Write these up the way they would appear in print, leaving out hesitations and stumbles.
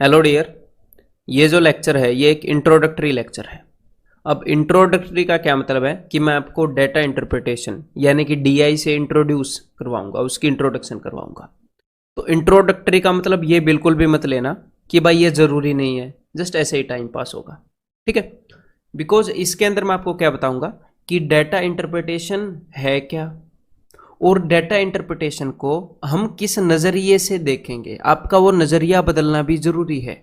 Hello dear, ये जो lecture है ये एक इंट्रोडक्टरी लेक्चर है। अब इंट्रोडक्टरी का क्या मतलब है कि मैं आपको डेटा इंटरप्रिटेशन यानी कि डीआई से इंट्रोड्यूस करवाऊंगा, उसकी इंट्रोडक्शन करवाऊंगा। तो इंट्रोडक्टरी का मतलब ये बिल्कुल भी मत लेना कि भाई ये ज़रूरी नहीं है, जस्ट ऐसे ही टाइम पास होगा, ठीक है। बिकॉज इसके अंदर मैं आपको क्या बताऊंगा कि डेटा इंटरप्रिटेशन है क्या, और डेटा इंटरप्रिटेशन को हम किस नज़रिए से देखेंगे। आपका वो नज़रिया बदलना भी ज़रूरी है,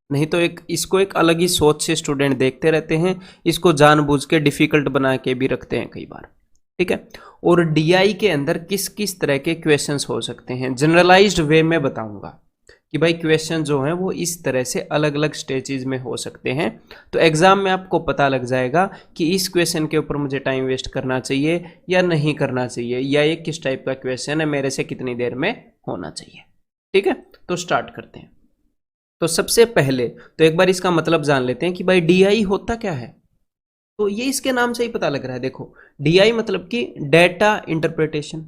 नहीं तो इसको एक अलग ही सोच से स्टूडेंट देखते रहते हैं, इसको जानबूझ के डिफिकल्ट बना के भी रखते हैं कई बार, ठीक है। और डीआई के अंदर किस किस तरह के क्वेश्चंस हो सकते हैं जनरलाइज्ड वे में बताऊंगा कि भाई क्वेश्चन जो हैं वो इस तरह से अलग अलग स्टेजेस में हो सकते हैं। तो एग्जाम में आपको पता लग जाएगा कि इस क्वेश्चन के ऊपर मुझे टाइम वेस्ट करना चाहिए या नहीं करना चाहिए, या ये किस टाइप का क्वेश्चन है, मेरे से कितनी देर में होना चाहिए, ठीक है। तो स्टार्ट करते हैं। तो सबसे पहले तो एक बार इसका मतलब जान लेते हैं कि भाई डीआई होता क्या है। तो ये इसके नाम से ही पता लग रहा है। देखो, डीआई मतलब कि डेटा इंटरप्रिटेशन।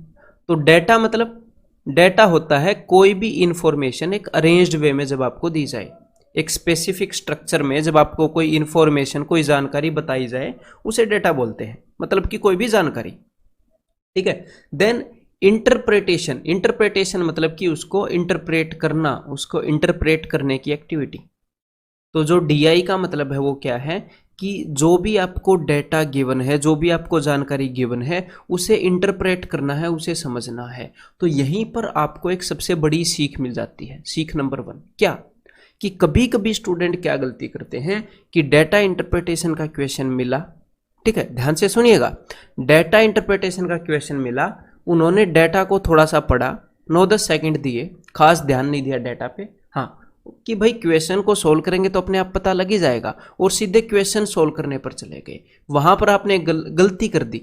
तो डेटा मतलब डेटा होता है कोई भी इंफॉर्मेशन एक अरेंज्ड वे में जब आपको दी जाए, एक स्पेसिफिक स्ट्रक्चर में जब आपको कोई इंफॉर्मेशन, कोई जानकारी बताई जाए, उसे डेटा बोलते हैं। मतलब कि कोई भी जानकारी, ठीक है। देन इंटरप्रिटेशन, इंटरप्रिटेशन मतलब कि उसको इंटरप्रेट करना, उसको इंटरप्रेट करने की एक्टिविटी। तो जो डीआई का मतलब है वो क्या है कि जो भी आपको डेटा गिवन है, जो भी आपको जानकारी गिवन है, उसे इंटरप्रेट करना है, उसे समझना है। तो यहीं पर आपको एक सबसे बड़ी सीख मिल जाती है। सीख नंबर 1 क्या, कि कभी कभी स्टूडेंट क्या गलती करते हैं कि डेटा इंटरप्रिटेशन का क्वेश्चन मिला, ठीक है, ध्यान से सुनिएगा। डेटा इंटरप्रिटेशन का क्वेश्चन मिला, उन्होंने डेटा को थोड़ा सा पढ़ा, 9-10 सेकंड दिए, खास ध्यान नहीं दिया डेटा पे, हाँ, कि भाई क्वेश्चन को सोल्व करेंगे तो अपने आप पता लग ही जाएगा, और सीधे क्वेश्चन सोल्व करने पर चले गए। वहां पर आपने गलती कर दी।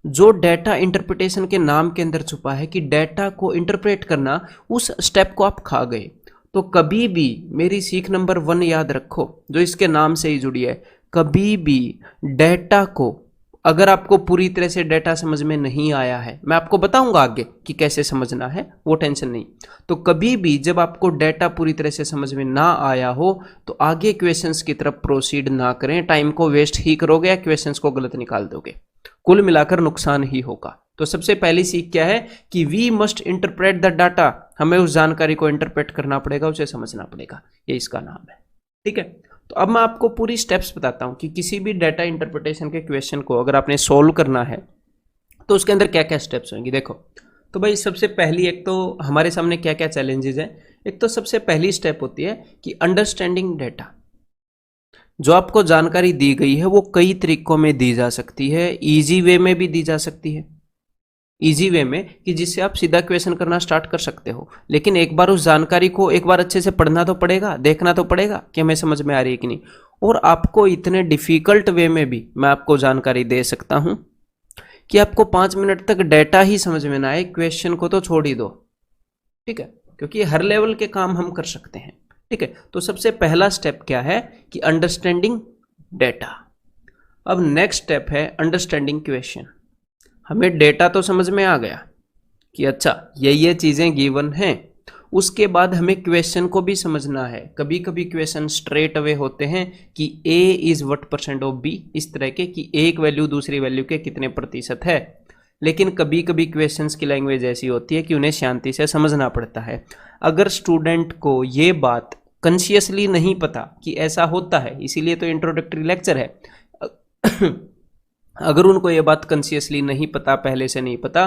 जो डेटा इंटरप्रिटेशन के नाम के अंदर छुपा है कि डेटा को इंटरप्रेट करना, उस स्टेप को आप खा गए। तो कभी भी मेरी सीख नंबर 1 याद रखो, जो इसके नाम से ही जुड़ी है। कभी भी डेटा को, अगर आपको पूरी तरह से डेटा समझ में नहीं आया है, मैं आपको बताऊंगा आगे कि कैसे समझना है, वो टेंशन नहीं। तो कभी भी जब आपको डेटा पूरी तरह से समझ में ना आया हो तो आगे क्वेश्चंस की तरफ प्रोसीड ना करें, टाइम को वेस्ट ही करोगे या क्वेश्चंस को गलत निकाल दोगे, कुल मिलाकर नुकसान ही होगा। तो सबसे पहली सीख क्या है कि we must interpret the data, हमें उस जानकारी को इंटरप्रेट करना पड़ेगा, उसे समझना पड़ेगा, ये इसका नाम है, ठीक है। तो अब मैं आपको पूरी स्टेप्स बताता हूं कि किसी भी डेटा इंटरप्रिटेशन के क्वेश्चन को अगर आपने सोल्व करना है तो उसके अंदर क्या क्या स्टेप्स होंगी। देखो, तो भाई सबसे पहली, एक तो हमारे सामने क्या क्या चैलेंजेस हैं। एक तो सबसे पहली स्टेप होती है कि अंडरस्टैंडिंग डेटा। जो आपको जानकारी दी गई है वो कई तरीकों में दी जा सकती है, इजी वे में भी दी जा सकती है। इजी वे में कि जिससे आप सीधा क्वेश्चन करना स्टार्ट कर सकते हो, लेकिन एक बार उस जानकारी को एक बार अच्छे से पढ़ना तो पड़ेगा, देखना तो पड़ेगा कि हमें समझ में आ रही है कि नहीं। और आपको इतने डिफिकल्ट वे में भी मैं आपको जानकारी दे सकता हूं कि आपको 5 मिनट तक डेटा ही समझ में ना आए, क्वेश्चन को तो छोड़ ही दो, ठीक है, क्योंकि हर लेवल के काम हम कर सकते हैं, ठीक है। तो सबसे पहला स्टेप क्या है कि अंडरस्टैंडिंग डेटा। अब नेक्स्ट स्टेप है अंडरस्टैंडिंग क्वेश्चन। हमें डेटा तो समझ में आ गया कि अच्छा ये चीज़ें गिवन हैं, उसके बाद हमें क्वेश्चन को भी समझना है। कभी कभी क्वेश्चन स्ट्रेट अवे होते हैं कि A is what percent of B, इस तरह के कि एक वैल्यू दूसरी वैल्यू के कितने प्रतिशत है। लेकिन कभी कभी क्वेश्चंस की लैंग्वेज ऐसी होती है कि उन्हें शांति से समझना पड़ता है। अगर स्टूडेंट को ये बात कॉन्शियसली नहीं पता कि ऐसा होता है, इसीलिए तो इंट्रोडक्टरी लेक्चर है, अगर उनको ये बात कॉन्शियसली नहीं पता, पहले से नहीं पता,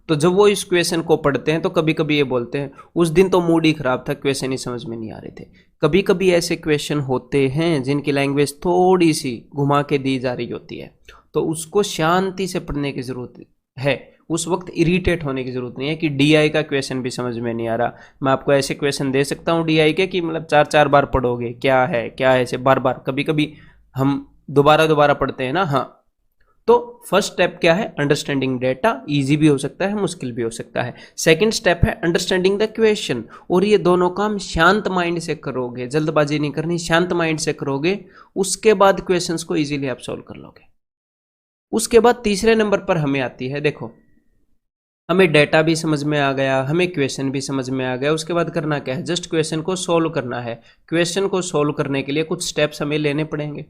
तो जब वो इस क्वेश्चन को पढ़ते हैं तो कभी कभी ये बोलते हैं उस दिन तो मूड ही खराब था, क्वेश्चन ही समझ में नहीं आ रहे थे। कभी कभी ऐसे क्वेश्चन होते हैं जिनकी लैंग्वेज थोड़ी सी घुमा के दी जा रही होती है, तो उसको शांति से पढ़ने की जरूरत है। उस वक्त इरिटेट होने की जरूरत नहीं है कि डीआई का क्वेश्चन भी समझ में नहीं आ रहा। मैं आपको ऐसे क्वेश्चन दे सकता हूँ डीआई के कि मतलब 4-4 बार पढ़ोगे, क्या है क्या है, ऐसे बार बार, कभी कभी हम दोबारा दोबारा पढ़ते हैं ना, हाँ। तो फर्स्ट स्टेप क्या है, अंडरस्टैंडिंग डेटा। इजी भी हो सकता है, मुश्किल भी हो सकता है। सेकंड स्टेप है अंडरस्टैंडिंग द क्वेश्चन, और ये दोनों काम शांत माइंड से करोगे, जल्दबाजी नहीं करनी, शांत माइंड से करोगे, उसके बाद क्वेश्चंस को इजीली आप सॉल्व कर लोगे। उसके बाद तीसरे नंबर पर हमें आती है, देखो, हमें डेटा भी समझ में आ गया, हमें क्वेश्चन भी समझ में आ गया, उसके बाद करना क्या है, जस्ट क्वेश्चन को सोल्व करना है। क्वेश्चन को सोल्व करने के लिए कुछ स्टेप्स हमें लेने पड़ेंगे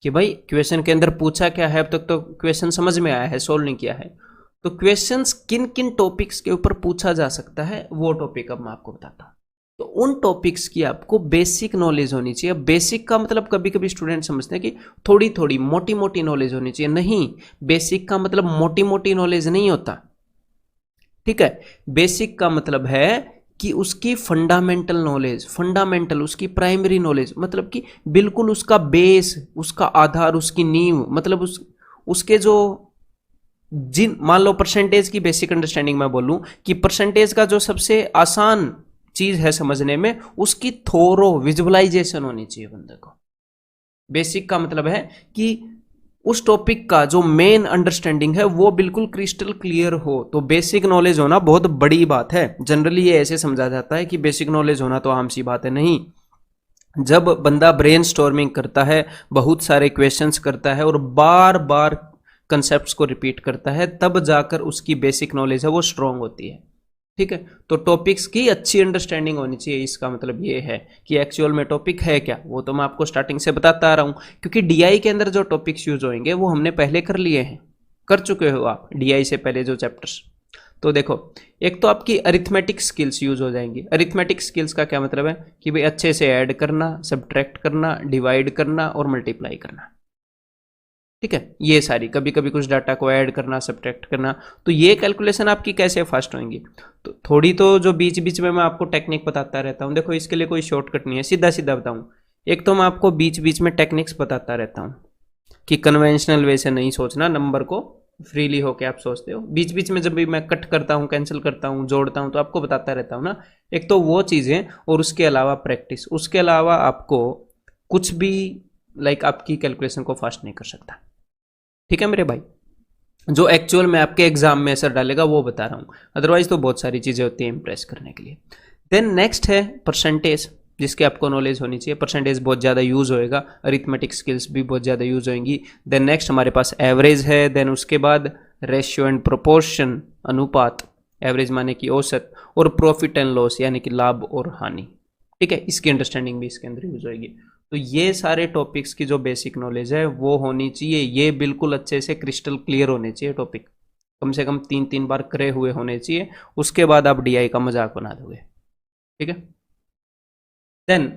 कि भाई क्वेश्चन के अंदर पूछा क्या है, अब तक तो क्वेश्चन समझ में आया है, सोल्व नहीं किया है। तो क्वेश्चंस किन किन टॉपिक्स के ऊपर पूछा जा सकता है वो टॉपिक अब मैं आपको बताता हूँ। तो उन टॉपिक्स की आपको बेसिक नॉलेज होनी चाहिए। बेसिक का मतलब कभी कभी स्टूडेंट समझते हैं कि थोड़ी थोड़ी मोटी मोटी नॉलेज होनी चाहिए, नहीं, बेसिक का मतलब मोटी मोटी नॉलेज नहीं होता, ठीक है। बेसिक का मतलब है कि उसकी फंडामेंटल नॉलेज, फंडामेंटल उसकी प्राइमरी नॉलेज, मतलब कि बिल्कुल उसका बेस, उसका आधार, उसकी नींव, मतलब उसके जो जिन मान लो परसेंटेज की बेसिक अंडरस्टैंडिंग मैं बोलूं कि परसेंटेज का जो सबसे आसान चीज है समझने में, उसकी थोरो विजुअलाइजेशन होनी चाहिए बंदे को। बेसिक का मतलब है कि उस टॉपिक का जो मेन अंडरस्टैंडिंग है वो बिल्कुल क्रिस्टल क्लियर हो। तो बेसिक नॉलेज होना बहुत बड़ी बात है। जनरली ये ऐसे समझा जाता है कि बेसिक नॉलेज होना तो आम सी बात है, नहीं। जब बंदा ब्रेनस्टॉर्मिंग करता है, बहुत सारे क्वेश्चंस करता है और बार बार कंसेप्ट्स को रिपीट करता है, तब जाकर उसकी बेसिक नॉलेज है वो स्ट्रांग होती है, ठीक है। तो टॉपिक्स की अच्छी अंडरस्टैंडिंग होनी चाहिए, इसका मतलब ये है कि एक्चुअल में टॉपिक है क्या, वो तो मैं आपको स्टार्टिंग से बताता आ रहा हूं। क्योंकि डीआई के अंदर जो टॉपिक्स यूज होंगे वो हमने पहले कर लिए हैं, कर चुके हो आप डीआई से पहले जो चैप्टर्स। तो देखो, एक तो आपकी अरिथमेटिक स्किल्स यूज हो जाएंगी। अरिथमेटिक स्किल्स का क्या मतलब है कि भाई अच्छे से ऐड करना, सब्ट्रैक्ट करना, डिवाइड करना और मल्टीप्लाई करना, ठीक है। ये सारी, कभी कभी कुछ डाटा को ऐड करना, सब्ट्रैक्ट करना, तो ये कैलकुलेशन आपकी कैसे फास्ट होंगी। तो थोड़ी तो जो बीच बीच में मैं आपको टेक्निक बताता रहता हूँ, देखो इसके लिए कोई शॉर्टकट नहीं है, सीधा सीधा बताऊँ। एक तो मैं आपको बीच बीच में टेक्निक्स बताता रहता हूँ कि कन्वेंशनल वे से नहीं सोचना, नंबर को फ्रीली होके आप सोचते हो। बीच बीच में जब भी मैं कट करता हूँ, कैंसिल करता हूँ, जोड़ता हूँ, तो आपको बताता रहता हूँ ना। एक तो वो चीज़ें, और उसके अलावा प्रैक्टिस। उसके अलावा आपको कुछ भी आपकी कैलकुलेशन को फास्ट नहीं कर सकता, ठीक है मेरे भाई। जो एक्चुअल में आपके एग्जाम में असर डालेगा वो बता रहा हूँ, अदरवाइज तो बहुत सारी चीज़ें होती हैं इंप्रेस करने के लिए। देन नेक्स्ट है परसेंटेज, जिसकी आपको नॉलेज होनी चाहिए। परसेंटेज बहुत ज़्यादा यूज़ होएगा, अरिथमेटिक स्किल्स भी बहुत ज़्यादा यूज़ होंगी। देन नेक्स्ट हमारे पास एवरेज है। देन उसके बाद रेशियो एंड प्रोपोर्शन, अनुपात, एवरेज माने कि औसत, और प्रॉफिट एंड लॉस यानी कि लाभ और हानि, ठीक है। इसकी अंडरस्टैंडिंग भी इसके अंदर यूज होगी। तो ये सारे टॉपिक्स की जो बेसिक नॉलेज है वो होनी चाहिए, ये बिल्कुल अच्छे से क्रिस्टल क्लियर होने चाहिए टॉपिक, कम से कम 3-3 बार करे हुए होने चाहिए। उसके बाद आप डीआई का मजाक बना दोगे, ठीक है। देन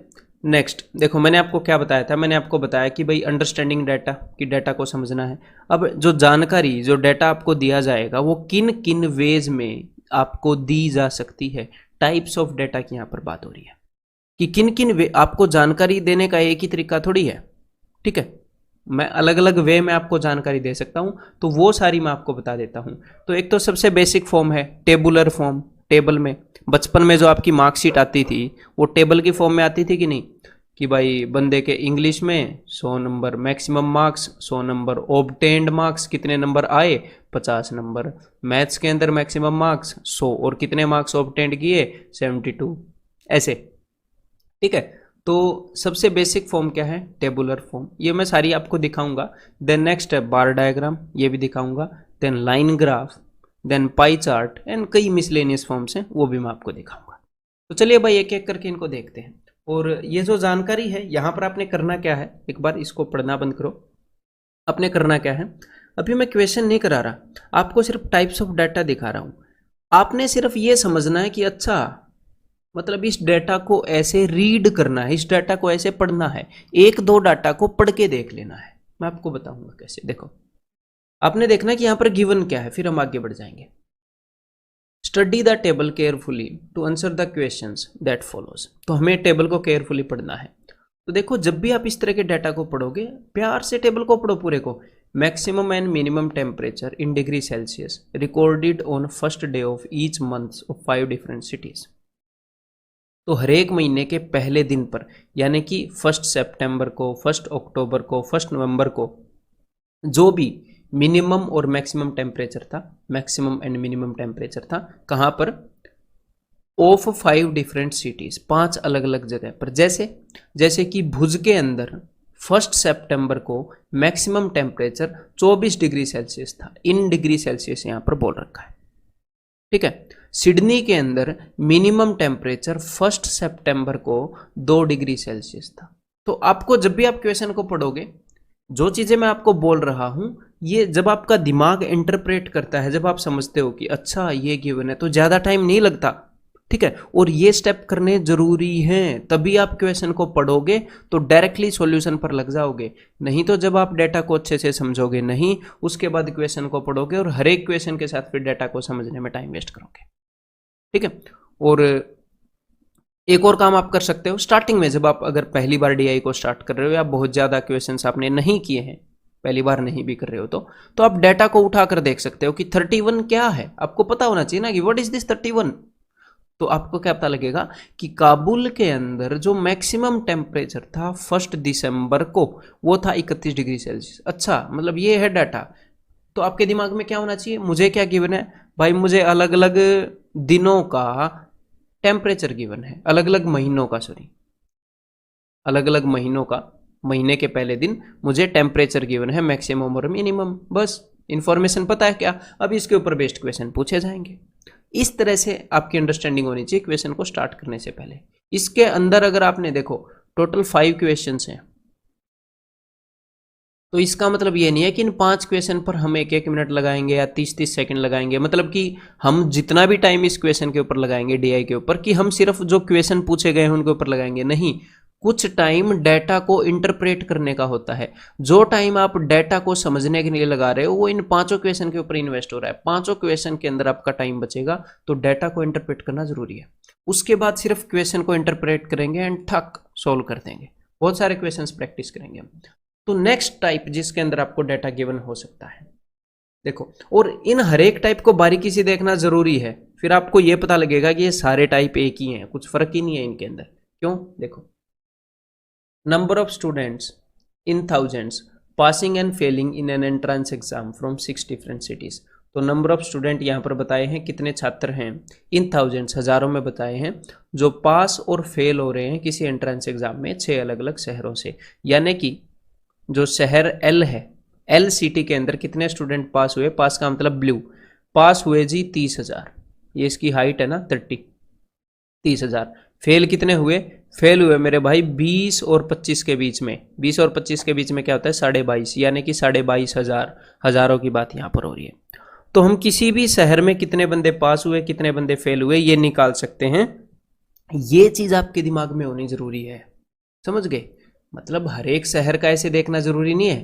नेक्स्ट देखो, मैंने आपको क्या बताया था, मैंने आपको बताया कि भाई अंडरस्टैंडिंग डाटा, कि डाटा को समझना है। अब जो जानकारी, जो डाटा आपको दिया जाएगा वो किन किन वेज में आपको दी जा सकती है, टाइप्स ऑफ डाटा की यहाँ पर बात हो रही है कि किन किन वे आपको जानकारी देने का एक ही तरीका थोड़ी है, ठीक है। मैं अलग अलग वे में आपको जानकारी दे सकता हूं, तो वो सारी मैं आपको बता देता हूं। तो एक तो सबसे बेसिक फॉर्म है टेबुलर फॉर्म। टेबल में बचपन में जो आपकी मार्कशीट आती थी वो टेबल की फॉर्म में आती थी कि नहीं, कि भाई बंदे के इंग्लिश में 100 number maximum marks, 100 number obtained marks, कितने नंबर आए 50 नंबर। मैथ्स के अंदर मैक्सिमम मार्क्स 100 और कितने मार्क्स ऑब्टेन्ड किए 72, ऐसे, ठीक है। तो सबसे बेसिक फॉर्म क्या है, टेबुलर फॉर्म, ये मैं सारी आपको दिखाऊंगा। देन नेक्स्ट है बार डायग्राम, ये भी दिखाऊंगा। Then line graph, then pie chart, and कई मिसलेनियस फॉर्म्स हैं वो भी मैं आपको दिखाऊंगा। तो चलिए भाई एक एक करके इनको देखते हैं। और ये जो जानकारी है यहाँ पर आपने करना क्या है, एक बार इसको पढ़ना बंद करो। आपने करना क्या है, अभी मैं क्वेश्चन नहीं करा रहा, आपको सिर्फ टाइप्स ऑफ डाटा दिखा रहा हूँ। आपने सिर्फ ये समझना है कि अच्छा, मतलब इस डाटा को ऐसे रीड करना है, इस डाटा को ऐसे पढ़ना है। एक दो डाटा को पढ़ के देख लेना है, मैं आपको बताऊंगा कैसे। देखो, आपने देखना कि यहां पर गिवन क्या है, फिर हम आगे बढ़ जाएंगे। Study the table carefully to answer the questions that follows. तो हमें टेबल को केयरफुली पढ़ना है। तो देखो, जब भी आप इस तरह के डाटा को पढ़ोगे, प्यार से टेबल को पढ़ो पूरे को। Maximum and minimum temperature in degree Celsius recorded on first day of each month of 5 different cities. तो हर एक महीने के पहले दिन पर, यानी कि 1 सितंबर को, 1 अक्टूबर को, 1 नवंबर को, जो भी मिनिमम और मैक्सिमम टेम्परेचर था, मैक्सिमम एंड मिनिमम टेम्परेचर था, कहाँ पर, ऑफ 5 डिफरेंट सिटीज, 5 अलग अलग जगह पर। जैसे कि भुज के अंदर 1 सितंबर को मैक्सिमम टेम्परेचर 24 डिग्री सेल्सियस था। इन डिग्री सेल्सियस यहाँ पर बोल रखा है, ठीक है। सिडनी के अंदर मिनिमम टेम्परेचर 1 सितंबर को 2 डिग्री सेल्सियस था। तो आपको जब भी आप क्वेश्चन को पढ़ोगे, जो चीजें मैं आपको बोल रहा हूं, ये जब आपका दिमाग इंटरप्रेट करता है, जब आप समझते हो कि अच्छा ये गिवन है, तो ज्यादा टाइम नहीं लगता। ठीक है। और ये स्टेप करने जरूरी हैं, तभी आप क्वेश्चन को पढ़ोगे तो डायरेक्टली सॉल्यूशन पर लग जाओगे। नहीं तो जब आप डेटा को अच्छे से समझोगे नहीं, उसके बाद क्वेश्चन को पढ़ोगे और हर एक क्वेश्चन के साथ फिर डेटा को समझने में टाइम वेस्ट करोगे। ठीक है। और एक और काम आप कर सकते हो, स्टार्टिंग में जब आप अगर पहली बार डीआई को स्टार्ट कर रहे हो या बहुत ज़्यादा क्वेश्चंस आपने नहीं किए हैं, पहली बार नहीं भी कर रहे हो, तो आप डेटा को उठाकर देख सकते हो कि 31 क्या है। आपको पता होना चाहिए ना कि व्हाट इज दिस 31। तो आपको क्या पता लगेगा कि काबुल के अंदर जो मैक्सिमम टेम्परेचर था 1 दिसंबर को, वो था 31 डिग्री सेल्सियस। अच्छा, मतलब ये है डाटा। तो आपके दिमाग में क्या होना चाहिए, मुझे क्या गिवन है भाई, मुझे अलग अलग दिनों का टेम्परेचर गिवन है, अलग अलग महीनों का, सॉरी, अलग अलग महीनों का, महीने के पहले दिन मुझे टेम्परेचर गिवन है, मैक्सिमम और मिनिमम। बस इंफॉर्मेशन पता है क्या, अब इसके ऊपर बेस्ड क्वेश्चन पूछे जाएंगे। इस तरह से आपकी अंडरस्टैंडिंग होनी चाहिए क्वेश्चन को स्टार्ट करने से पहले। इसके अंदर अगर आपने देखो टोटल 5 क्वेश्चन हैं, तो इसका मतलब ये नहीं है कि इन 5 क्वेश्चन पर हम 1-1 मिनट लगाएंगे या 30-30 सेकंड लगाएंगे, मतलब कि हम जितना भी टाइम इस क्वेश्चन के ऊपर लगाएंगे डीआई के ऊपर, कि हम सिर्फ जो क्वेश्चन पूछे गए हैं उनके ऊपर लगाएंगे, नहीं। कुछ टाइम डेटा को इंटरप्रेट करने का होता है। जो टाइम आप डेटा को समझने के लिए लगा रहे हो, वो इन 5 क्वेश्चन के ऊपर इन्वेस्ट हो रहा है। 5 क्वेश्चन के अंदर आपका टाइम बचेगा, तो डेटा को इंटरप्रेट करना जरूरी है। उसके बाद सिर्फ क्वेश्चन को इंटरप्रेट करेंगे एंड ठक सोल्व कर देंगे। बहुत सारे क्वेश्चन प्रैक्टिस करेंगे हम। तो नेक्स्ट टाइप जिसके अंदर आपको डेटा गिवन हो सकता है, देखो, और इन हर एक टाइप को बारीकी से देखना जरूरी है, फिर आपको यह पता लगेगा कि ये सारे टाइप एक ही हैं, कुछ फर्क ही नहीं है इनके अंदर। क्यों? देखो, number of students in thousands passing and Fehling in an entrance exam from 6 different cities. तो नंबर ऑफ स्टूडेंट यहाँ पर बताए हैं, कितने छात्र हैं, इन थाउजेंड्स, हजारों में बताए हैं, जो पास और फेल हो रहे हैं किसी एंट्रेंस एग्जाम में 6 अलग अलग शहरों से। यानी कि जो शहर एल है, एल सिटी के अंदर कितने स्टूडेंट पास हुए, पास का मतलब ब्लू, पास हुए जी 30,000, ये इसकी हाइट है ना 30,000। फेल कितने हुए, फेल हुए मेरे भाई 20 और 25 के बीच में। 20 और 25 के बीच में क्या होता है, 22.5, यानी कि 22,500, हजारों की बात यहाँ पर हो रही है। तो हम किसी भी शहर में कितने बंदे पास हुए, कितने बंदे फेल हुए, ये निकाल सकते हैं। ये चीज आपके दिमाग में होनी जरूरी है, समझ गए? मतलब हर एक शहर का ऐसे देखना जरूरी नहीं है,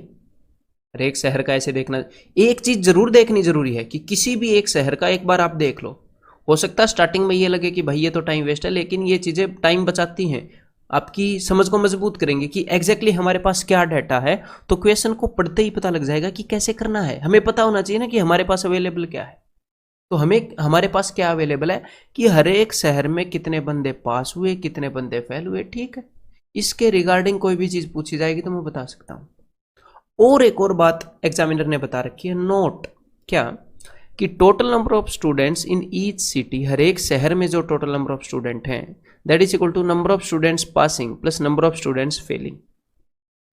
हर एक शहर का ऐसे देखना, एक चीज जरूर देखनी जरूरी है कि किसी भी एक शहर का एक बार आप देख लो। हो सकता है स्टार्टिंग में ये लगे कि भाई ये तो टाइम वेस्ट है, लेकिन ये चीजें टाइम बचाती हैं, आपकी समझ को मजबूत करेंगे कि एग्जैक्टली हमारे पास क्या डाटा है। तो क्वेश्चन को पढ़ते ही पता लग जाएगा कि कैसे करना है। हमें पता होना चाहिए ना कि हमारे पास अवेलेबल क्या है। तो हमें हमारे पास क्या अवेलेबल है कि हर एक शहर में कितने बंदे पास हुए, कितने बंदे फेल हुए, ठीक है। इसके रिगार्डिंग कोई भी चीज पूछी जाएगी तो मैं बता सकता हूं। और एक और बात एग्जामिनर ने बता रखी है, नोट, क्या कि total number of students in each city, हर एक शहर में जो टोटल नंबर ऑफ स्टूडेंट हैं, that is equal to number of students passing plus number of students failing.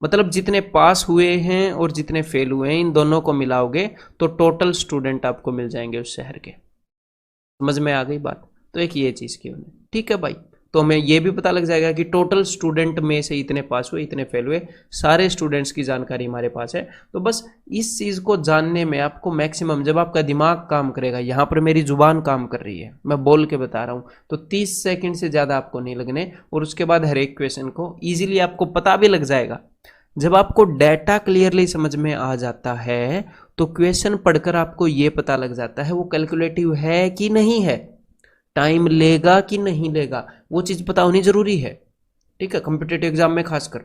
मतलब जितने पास हुए हैं और जितने फेल हुए हैं, इन दोनों को मिलाओगे तो टोटल स्टूडेंट आपको मिल जाएंगे उस शहर के। समझ में आ गई बात? तो एक ये चीज की उन्हें, ठीक है भाई। तो हमें ये भी पता लग जाएगा कि टोटल स्टूडेंट में से इतने पास हुए, इतने फेल हुए, सारे स्टूडेंट्स की जानकारी हमारे पास है। तो बस इस चीज को जानने में आपको मैक्सिमम, जब आपका दिमाग काम करेगा, यहाँ पर मेरी जुबान काम कर रही है, मैं बोल के बता रहा हूँ, तो 30 सेकंड से ज्यादा आपको नहीं लगने, और उसके बाद हर एक क्वेश्चन को इजीली आपको पता भी लग जाएगा। जब आपको डेटा क्लियरली समझ में आ जाता है, तो क्वेश्चन पढ़कर आपको यह पता लग जाता है वो कैलकुलेटिव है कि नहीं है, टाइम लेगा कि नहीं लेगा, वो चीज पता होनी जरूरी है। ठीक है, कॉम्पिटेटिव एग्जाम में खासकर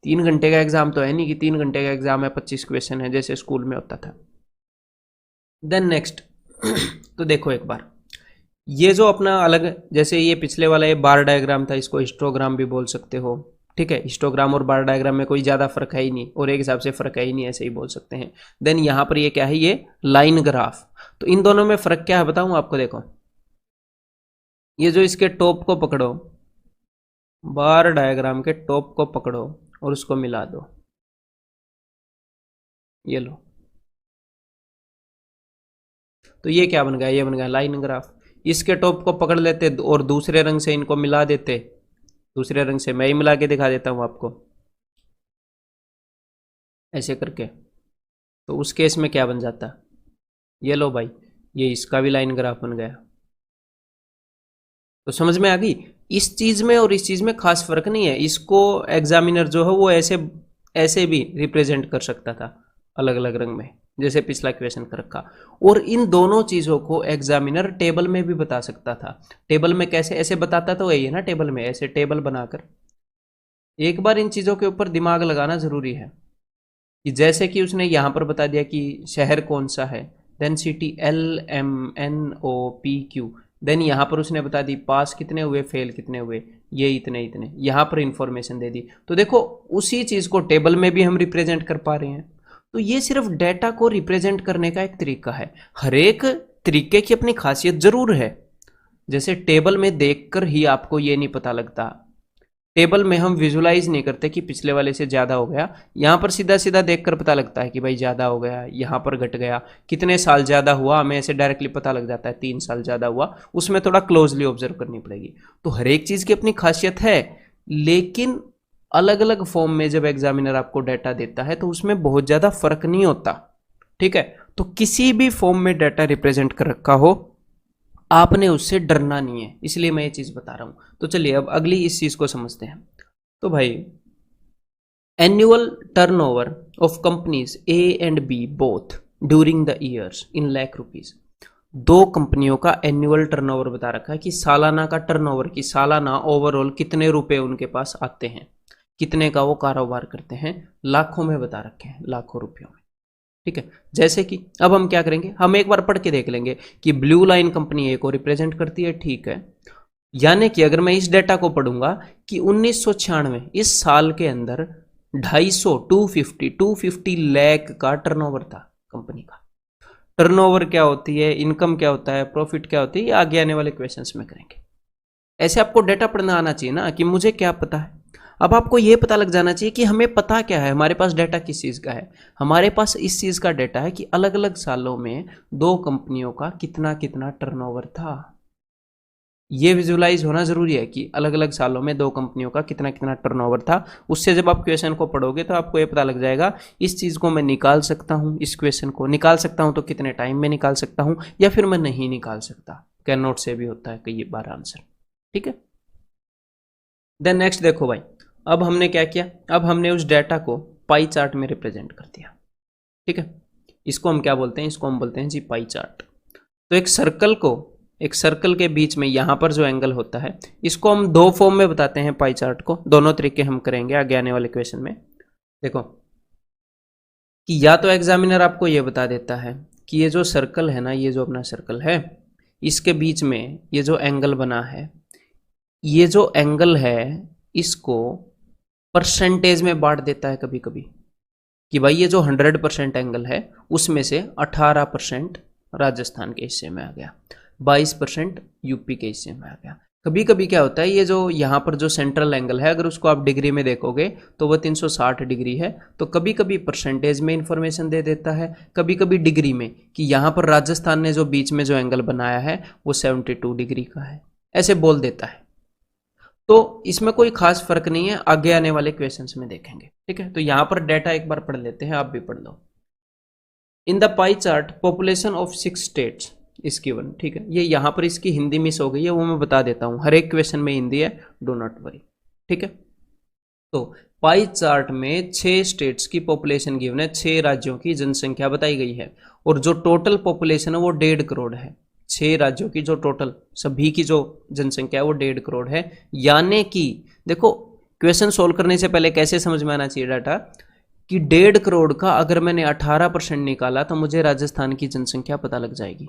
3 घंटे का एग्जाम तो है नहीं कि 3 घंटे का एग्जाम है, 25 क्वेश्चन है जैसे स्कूल में होता था। देन नेक्स्ट तो देखो एक बार, ये जो अपना अलग, जैसे ये पिछले वाला ये बार डायग्राम था, इसको हिस्टोग्राम भी बोल सकते हो। ठीक है, हिस्टोग्राम और बार डायग्राम में कोई ज्यादा फर्क है ही नहीं, और एक हिसाब से फर्क है ही नहीं, ऐसे ही बोल सकते हैं। देन यहाँ पर ये क्या है, ये लाइन ग्राफ। तो इन दोनों में फर्क क्या है बताऊं आपको, देखो, ये जो इसके टॉप को पकड़ो, बार डायग्राम के टॉप को पकड़ो और उसको मिला दो, ये लो, तो ये क्या बन गया, ये बन गया लाइन ग्राफ। इसके टॉप को पकड़ लेते और दूसरे रंग से इनको मिला देते, दूसरे रंग से मैं ही मिला के दिखा देता हूं आपको ऐसे करके, तो उस केस में क्या बन जाता, ये लो भाई, ये इसका भी लाइन ग्राफ बन गया। तो समझ में आ गई, इस चीज में और इस चीज में खास फर्क नहीं है। इसको एग्जामिनर जो है वो ऐसे ऐसे भी रिप्रेजेंट कर सकता था अलग अलग रंग में, जैसे पिछला क्वेश्चन कर रखा। और इन दोनों चीजों को एग्जामिनर टेबल में भी बता सकता था। टेबल में कैसे ऐसे बताता तो यही है ना, टेबल में ऐसे टेबल बनाकर। एक बार इन चीजों के ऊपर दिमाग लगाना जरूरी है कि जैसे कि उसने यहां पर बता दिया कि शहर कौन सा है, देन सिटी LMNOPQ, देन यहां पर उसने बता दी पास कितने हुए, फेल कितने हुए, ये इतने इतने, यहां पर इंफॉर्मेशन दे दी। तो देखो उसी चीज को टेबल में भी हम रिप्रेजेंट कर पा रहे हैं। तो ये सिर्फ डेटा को रिप्रेजेंट करने का एक तरीका है। हर एक तरीके की अपनी खासियत जरूर है। जैसे टेबल में देखकर ही आपको ये नहीं पता लगता, टेबल में हम विजुलाइज नहीं करते कि पिछले वाले से ज्यादा हो गया, यहां पर सीधा सीधा देखकर पता लगता है कि भाई ज्यादा हो गया, यहां पर घट गया, कितने साल ज्यादा हुआ हमें ऐसे डायरेक्टली पता लग जाता है, 3 साल ज्यादा हुआ, उसमें थोड़ा क्लोजली ऑब्जर्व करनी पड़ेगी। तो हर एक चीज की अपनी खासियत है, लेकिन अलग अलग फॉर्म में जब एग्जामिनर आपको डाटा देता है तो उसमें बहुत ज्यादा फर्क नहीं होता। ठीक है, तो किसी भी फॉर्म में डाटा रिप्रेजेंट कर रखा हो आपने उससे डरना नहीं है, इसलिए मैं ये चीज बता रहा हूं। तो चलिए अब अगली इस चीज को समझते हैं। तो भाई annual turnover of companies A and B both during the years in lakh rupees. दो कंपनियों का एनुअल टर्नओवर बता रखा है कि सालाना का टर्नओवर, की सालाना ओवरऑल कितने रुपए उनके पास आते हैं, कितने का वो कारोबार करते हैं, लाखों में बता रखे हैं, लाखों रुपयों में। ठीक है, जैसे कि अब हम क्या करेंगे, हम एक बार पढ़ के देख लेंगे कि ब्लू लाइन कंपनी ए को रिप्रेजेंट करती है। ठीक है, यानी कि अगर मैं इस डेटा को पढ़ूंगा कि 1996 इस साल के अंदर 250 लाख का टर्नओवर था कंपनी का। टर्नओवर क्या होती है, इनकम क्या होता है, प्रॉफिट क्या होती है, ये आगे आने वाले क्वेश्चंस में करेंगे। ऐसे आपको डेटा पढ़ना आना चाहिए ना कि मुझे क्या पता है। अब आपको यह पता लग जाना चाहिए कि हमें पता क्या है, हमारे पास डेटा किस चीज़ का है। हमारे पास इस चीज़ का डेटा है कि अलग अलग सालों में दो कंपनियों का कितना कितना टर्नओवर था। ये विजुलाइज होना जरूरी है कि अलग अलग सालों में दो कंपनियों का कितना कितना टर्नओवर था। उससे जब आप क्वेश्चन को पढ़ोगे तो आपको ये पता लग जाएगा इस चीज़ को मैं निकाल सकता हूँ, इस क्वेश्चन को निकाल सकता हूँ तो कितने टाइम में निकाल सकता हूँ, या फिर मैं नहीं निकाल सकता। कैन नॉट से भी होता है कई बार आंसर। ठीक है, देन नेक्स्ट देखो भाई, अब हमने क्या किया, अब हमने उस डेटा को पाई चार्ट में रिप्रेजेंट कर दिया। ठीक है, इसको हम क्या बोलते हैं, इसको हम बोलते हैं जी पाई चार्ट। तो एक सर्कल के बीच में यहां पर जो एंगल होता है, इसको हम दो फॉर्म में बताते हैं पाई चार्ट को। दोनों तरीके हम करेंगे आगे आने वाले क्वेश्चन में। देखो कि या तो एग्जामिनर आपको ये बता देता है कि ये जो सर्कल है ना, ये जो अपना सर्कल है, इसके बीच में ये जो एंगल बना है, ये जो एंगल है इसको परसेंटेज में बांट देता है कभी कभी, कि भाई ये जो 100% एंगल है उसमें से 18% राजस्थान के हिस्से में आ गया, 22% यूपी के हिस्से में आ गया। कभी कभी क्या होता है, ये जो यहाँ पर जो सेंट्रल एंगल है अगर उसको आप डिग्री में देखोगे तो वो 360 डिग्री है। तो कभी कभी परसेंटेज में इंफॉर्मेशन दे देता है, कभी कभी डिग्री में, कि यहाँ पर राजस्थान ने जो बीच में जो एंगल बनाया है वो 72 डिग्री का है, ऐसे बोल देता है। तो इसमें कोई खास फर्क नहीं है, आगे आने वाले क्वेश्चंस में देखेंगे। ठीक है, तो यहां पर डेटा एक बार पढ़ लेते हैं, आप भी पढ़ लो। In the pie chart population of 6 states is given. ठीक है, ये यहां पर इसकी हिंदी मिस हो गई है, वो मैं बता देता हूं, हर एक क्वेश्चन में हिंदी है, डो नॉट वरी। ठीक है, तो पाई चार्ट में 6 स्टेट्स की पॉपुलेशन गिवन है, 6 राज्यों की जनसंख्या बताई गई है, और जो टोटल पॉपुलेशन है वो 1.5 करोड़ है। 6 राज्यों की जो टोटल सभी की जो जनसंख्या है वो 1.5 करोड़ है। यानी कि देखो क्वेश्चन सोल्व करने से पहले कैसे समझ में आना चाहिए डाटा, कि 1.5 करोड़ का अगर मैंने 18% निकाला तो मुझे राजस्थान की जनसंख्या पता लग जाएगी।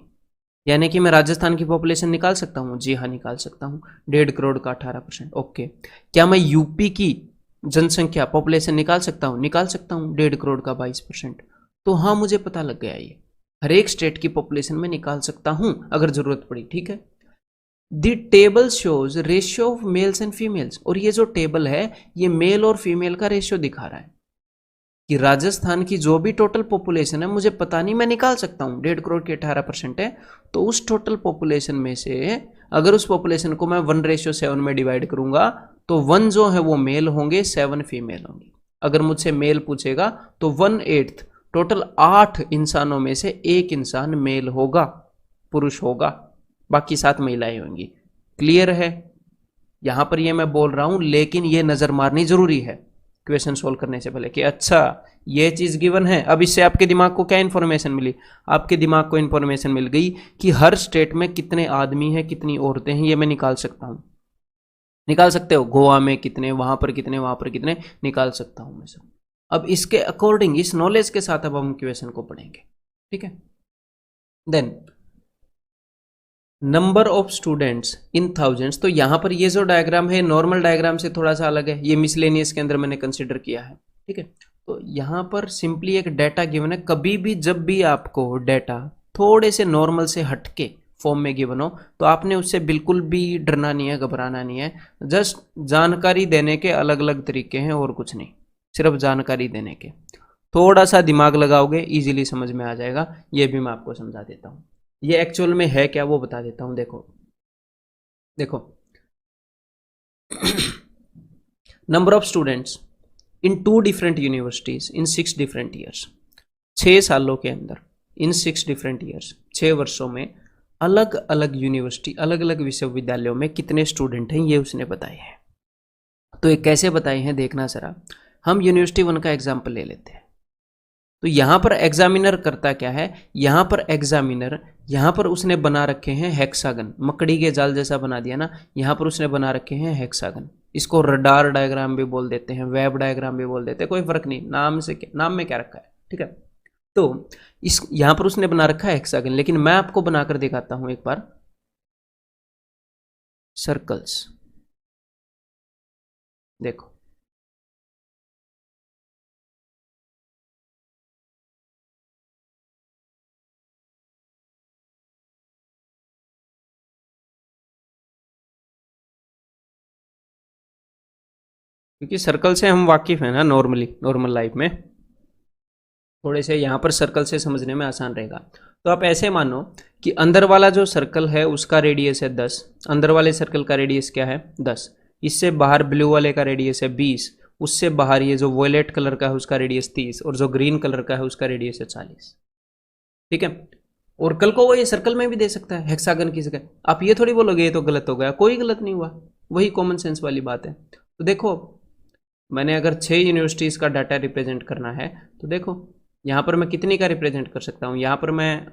यानी कि मैं राजस्थान की पॉपुलेशन निकाल सकता हूँ, जी हाँ निकाल सकता हूँ, 1.5 करोड़ का 18%। ओके, क्या मैं यूपी की जनसंख्या पॉपुलेशन निकाल सकता हूँ, निकाल सकता हूँ, 1.5 करोड़ का 22%। तो हाँ मुझे पता लग गया, ये हर एक स्टेट की पॉपुलेशन में निकाल सकता हूं अगर जरूरत पड़ी। ठीक है, the table shows ratio of males and females, और ये जो टेबल है ये मेल और फीमेल का रेशियो दिखा रहा है। कि राजस्थान की जो भी टोटल पॉपुलेशन है मुझे पता नहीं, मैं निकाल सकता हूँ 1.5 करोड़ की 18% है, तो उस टोटल पॉपुलेशन में से अगर उस पॉपुलेशन को मैं 1:7 में डिवाइड करूंगा तो 1 जो है वो मेल होंगे, 7 फीमेल होंगी। अगर मुझसे मेल पूछेगा तो 1/8 टोटल 8 इंसानों में से एक इंसान मेल होगा, पुरुष होगा, बाकी 7 महिलाएं होंगी। क्लियर है? यहां पर ये मैं बोल रहा हूं, लेकिन ये नजर मारनी जरूरी है क्वेश्चन सोल्व करने से पहले कि अच्छा ये चीज गिवन है। अब इससे आपके दिमाग को क्या इंफॉर्मेशन मिली? आपके दिमाग को इंफॉर्मेशन मिल गई कि हर स्टेट में कितने आदमी हैं, कितनी औरतें हैं, ये मैं निकाल सकता हूं। निकाल सकते हो, गोवा में कितने, वहां पर कितने, वहां पर कितने, निकाल सकता हूं मैं सब। अब इसके अकॉर्डिंग, इस नॉलेज के साथ अब हम क्वेश्चन को पढ़ेंगे, ठीक है। Then number of students in thousands, तो यहां पर ये जो डायग्राम है नॉर्मल डायग्राम से थोड़ा सा अलग है, ये मिसलेनियस के अंदर मैंने कंसिडर किया है, ठीक है। तो यहां पर सिंपली एक डाटा गिवन है। कभी भी जब भी आपको डाटा थोड़े से नॉर्मल से हटके फॉर्म में गिवन हो तो आपने उससे बिल्कुल भी डरना नहीं है, घबराना नहीं है। जस्ट जानकारी देने के अलग अलग तरीके हैं और कुछ नहीं, सिर्फ जानकारी देने के। थोड़ा सा दिमाग लगाओगे इजीली समझ में आ जाएगा। ये भी मैं आपको समझा देता हूँ, ये एक्चुअल में है क्या वो बता देता हूँ। देखो देखो number of students in 2 different universities in 6 different years, 6 सालों के अंदर, इन 6 डिफरेंट ईयर्स, 6 वर्षों में अलग अलग यूनिवर्सिटी, अलग अलग विश्वविद्यालयों में कितने स्टूडेंट हैं ये उसने बताए हैं। तो ये कैसे बताए हैं देखना जरा। हम यूनिवर्सिटी 1 का एग्जाम्पल ले लेते हैं। तो यहां पर एग्जामिनर करता क्या है, यहां पर एग्जामिनर, यहां पर उसने बना रखे हैं हेक्सागन, मकड़ी के जाल जैसा बना दिया ना, यहां पर उसने बना रखे हैं हेक्सागन। इसको रडार डायग्राम भी बोल देते हैं, वेब डायग्राम भी बोल देते हैं, कोई फर्क नहीं, नाम से नाम में क्या रखा है, ठीक है। तो इस यहां पर उसने बना रखा है हेक्सागन, लेकिन मैं आपको बनाकर दिखाता हूं एक बार सर्कल्स। देखो क्योंकि सर्कल से हम वाकिफ हैं ना, नॉर्मली नॉर्मल लाइफ में थोड़े से यहाँ पर सर्कल से समझने में आसान रहेगा। तो आप ऐसे मानो कि अंदर वाला जो सर्कल है उसका रेडियस है 10, अंदर वाले सर्कल का रेडियस क्या है 10, इससे बाहर ब्लू वाले का रेडियस है 20, उससे बाहर ये जो वॉयलेट कलर का है उसका रेडियस 30 और जो ग्रीन कलर का है उसका रेडियस है 40, ठीक है। और कल को वो ये सर्कल में भी दे सकता है हेक्सागन की जगह। आप ये थोड़ी बोलोगे ये तो गलत हो गया, कोई गलत नहीं हुआ, वही कॉमन सेंस वाली बात है। तो देखो मैंने अगर 6 यूनिवर्सिटीज़ का डाटा रिप्रेजेंट करना है तो देखो यहाँ पर मैं कितनी का रिप्रेजेंट कर सकता हूँ, यहाँ पर मैं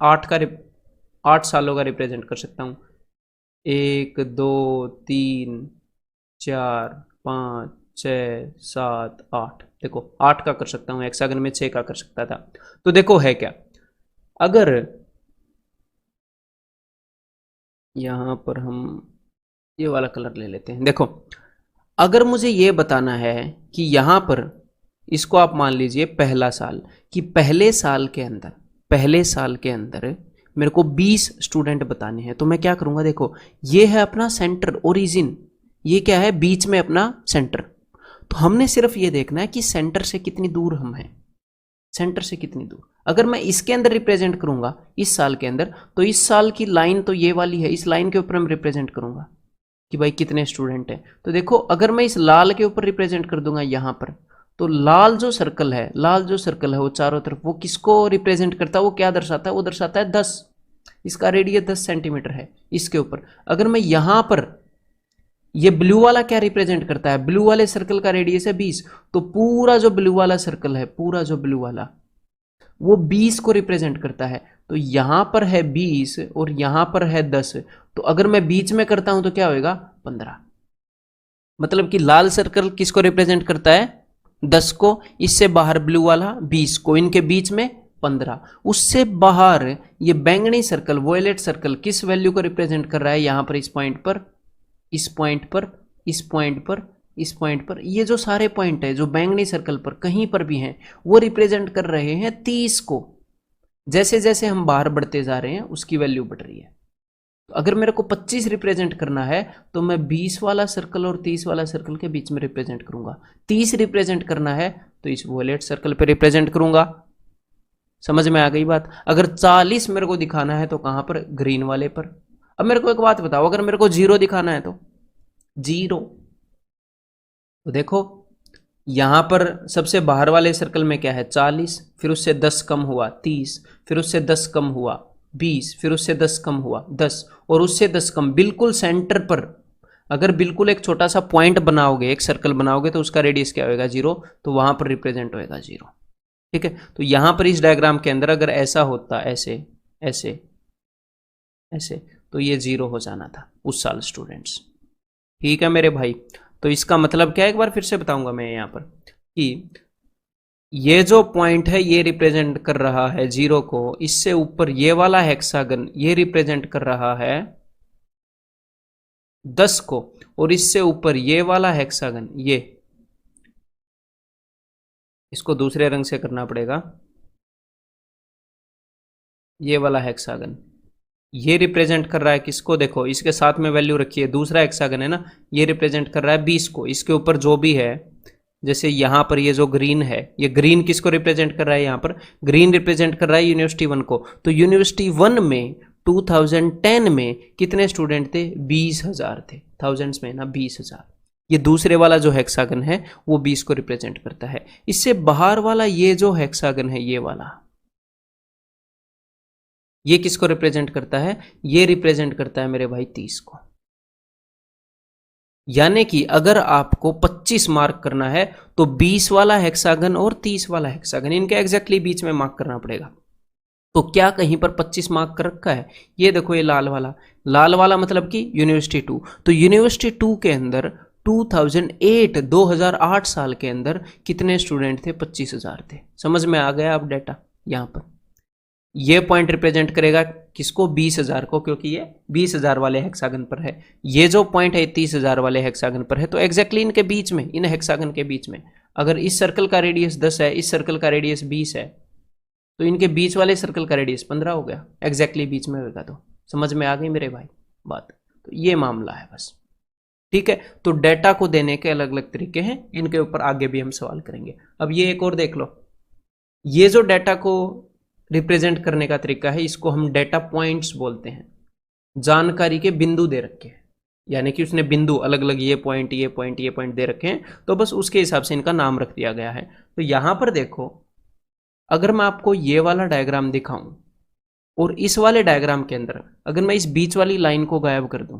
8 सालों का रिप्रेजेंट कर सकता हूँ। 1 2 3 4 5 6 7 8, देखो 8 का कर सकता हूँ, हेक्सागन में 6 का कर सकता था। तो देखो है क्या, अगर यहाँ पर हम ये वाला कलर ले लेते हैं। देखो अगर मुझे ये बताना है कि यहाँ पर, इसको आप मान लीजिए पहला साल, कि पहले साल के अंदर मेरे को 20 स्टूडेंट बताने हैं, तो मैं क्या करूँगा, देखो ये है अपना सेंटर ओरिजिन, ये क्या है बीच में अपना सेंटर। तो हमने सिर्फ ये देखना है कि सेंटर से कितनी दूर हम हैं, सेंटर से कितनी दूर। अगर मैं इसके अंदर रिप्रेजेंट करूँगा इस साल के अंदर, तो इस साल की लाइन तो ये वाली है, इस लाइन के ऊपर मैं रिप्रेजेंट करूँगा कि भाई कितने स्टूडेंट हैं। तो देखो अगर मैं इस लाल के ऊपर रिप्रेजेंट कर दूंगा यहाँ पर, तो लाल जो सर्कल है वो चारों तरफ वो किसको रिप्रेजेंट करता है, वो क्या दर्शाता है, वो दर्शाता है 10, इसका रेडियस 10 सेंटीमीटर है इसके ऊपर। अगर मैं यहाँ पर, ये ब्लू वाला क्या रिप्रेजेंट करता है, ब्लू वाले सर्कल का रेडियस है 20, तो पूरा जो ब्लू वाला सर्कल है, पूरा जो ब्लू वाला वो 20 को रिप्रेजेंट करता है। तो यहां पर है 20 और यहां पर है 10, तो अगर मैं बीच में करता हूं तो क्या होएगा 15। मतलब कि लाल सर्कल किसको रिप्रेजेंट करता है 10 को, इससे बाहर ब्लू वाला 20 को, इनके बीच में 15। उससे बाहर ये बैंगनी सर्कल, वॉयलेट सर्कल किस वैल्यू को रिप्रेजेंट कर रहा है, यहां पर इस पॉइंट पर, इस पॉइंट पर, इस पॉइंट पर, इस पॉइंट पर, ये जो सारे पॉइंट है जो बैंगनी सर्कल पर कहीं पर भी हैं वो रिप्रेजेंट कर रहे हैं 30 को। जैसे जैसे हम बाहर बढ़ते जा रहे हैं उसकी वैल्यू बढ़ रही है। तो अगर मेरे को 25 रिप्रेजेंट करना है तो मैं 20 वाला सर्कल और 30 वाला सर्कल के बीच में रिप्रेजेंट करूंगा। 30 रिप्रेजेंट करना है तो इस वॉयलेट सर्कल पे रिप्रेजेंट करूंगा। समझ में आ गई बात। अगर 40 मेरे को दिखाना है तो कहां पर, ग्रीन वाले पर। अब मेरे को एक बात बताओ, अगर मेरे को 0 दिखाना है तो 0, तो देखो यहां पर सबसे बाहर वाले सर्कल में क्या है 40, फिर उससे 10 कम हुआ 30, फिर उससे 10 कम हुआ 20, फिर उससे 10 कम हुआ 10, और उससे 10 कम बिल्कुल सेंटर पर। अगर बिल्कुल एक छोटा सा पॉइंट बनाओगे, एक सर्कल बनाओगे, तो उसका रेडियस क्या होगा 0, तो वहां पर रिप्रेजेंट होएगा 0। ठीक है, तो यहां पर इस डायग्राम के अंदर अगर ऐसा होता, ऐसे ऐसे ऐसे, तो ये 0 हो जाना था उस साल स्टूडेंट्स। ठीक है मेरे भाई, तो इसका मतलब क्या है, एक बार फिर से बताऊंगा मैं यहां पर कि ये जो पॉइंट है ये रिप्रेजेंट कर रहा है 0 को, इससे ऊपर ये वाला हेक्सागन ये रिप्रेजेंट कर रहा है 10 को, और इससे ऊपर ये वाला हेक्सागन, ये इसको दूसरे रंग से करना पड़ेगा, ये वाला हेक्सागन ये रिप्रेजेंट कर रहा है किसको, देखो इसके साथ में वैल्यू रखी है, दूसरा हेक्सागन है ना, ये रिप्रेजेंट कर रहा है 20 को। इसके ऊपर जो भी है, जैसे यहां पर ये जो ग्रीन है, ये ग्रीन किसको रिप्रेजेंट कर रहा है, यहां पर ग्रीन रिप्रेजेंट कर रहा है यूनिवर्सिटी 1 को। तो यूनिवर्सिटी 1 में 2010 में कितने स्टूडेंट थे, 20,000 थे, थाउजेंड्स में ना 20,000। ये दूसरे वाला जो हेक्सागन है वो 20 को रिप्रेजेंट करता है। इससे बाहर वाला ये जो हेक्सागन है, ये वाला, ये किसको रिप्रेजेंट करता है, ये रिप्रेजेंट करता है मेरे भाई 30 को। यानी कि अगर आपको 25 मार्क करना है तो 20 वाला हेक्सागन और 30 वाला हेक्सागन, इनके एग्जैक्टली बीच में मार्क करना पड़ेगा। तो क्या कहीं पर 25 मार्क कर रखा है, ये देखो ये लाल वाला, लाल वाला मतलब कि यूनिवर्सिटी 2। तो यूनिवर्सिटी 2 के अंदर 2008 साल के अंदर कितने स्टूडेंट थे, 25,000 थे। समझ में आ गया अब डाटा। यहां पर ये पॉइंट रिप्रेजेंट करेगा किसको, 20,000 को, क्योंकि ये 20,000 वाले हेक्सागन पर है। ये जो पॉइंट है 30,000 वाले हेक्सागन पर है। तो एग्जैक्टली इनके बीच में, इन हेक्सागन के बीच में, अगर इस सर्कल का रेडियस 10 है, इस सर्कल का रेडियस 20 है, तो इनके बीच वाले सर्कल का रेडियस 15 हो गया, एग्जैक्टली बीच में होगा। तो समझ में आ गई मेरे भाई बात। तो ये मामला है बस। ठीक है, तो डेटा को देने के अलग अलग तरीके हैं, इनके ऊपर आगे भी हम सवाल करेंगे। अब ये एक और देख लो, ये जो डेटा को रिप्रेजेंट करने का तरीका है, इसको हम डेटा पॉइंट्स बोलते हैं। जानकारी के बिंदु दे रखे हैं, यानी कि उसने बिंदु अलग अलग ये पॉइंट ये पॉइंट ये पॉइंट दे रखे हैं, तो बस उसके हिसाब से इनका नाम रख दिया गया है। तो यहां पर देखो, अगर मैं आपको ये वाला डायग्राम दिखाऊं और इस वाले डायग्राम के अंदर अगर मैं इस बीच वाली लाइन को गायब कर दूं,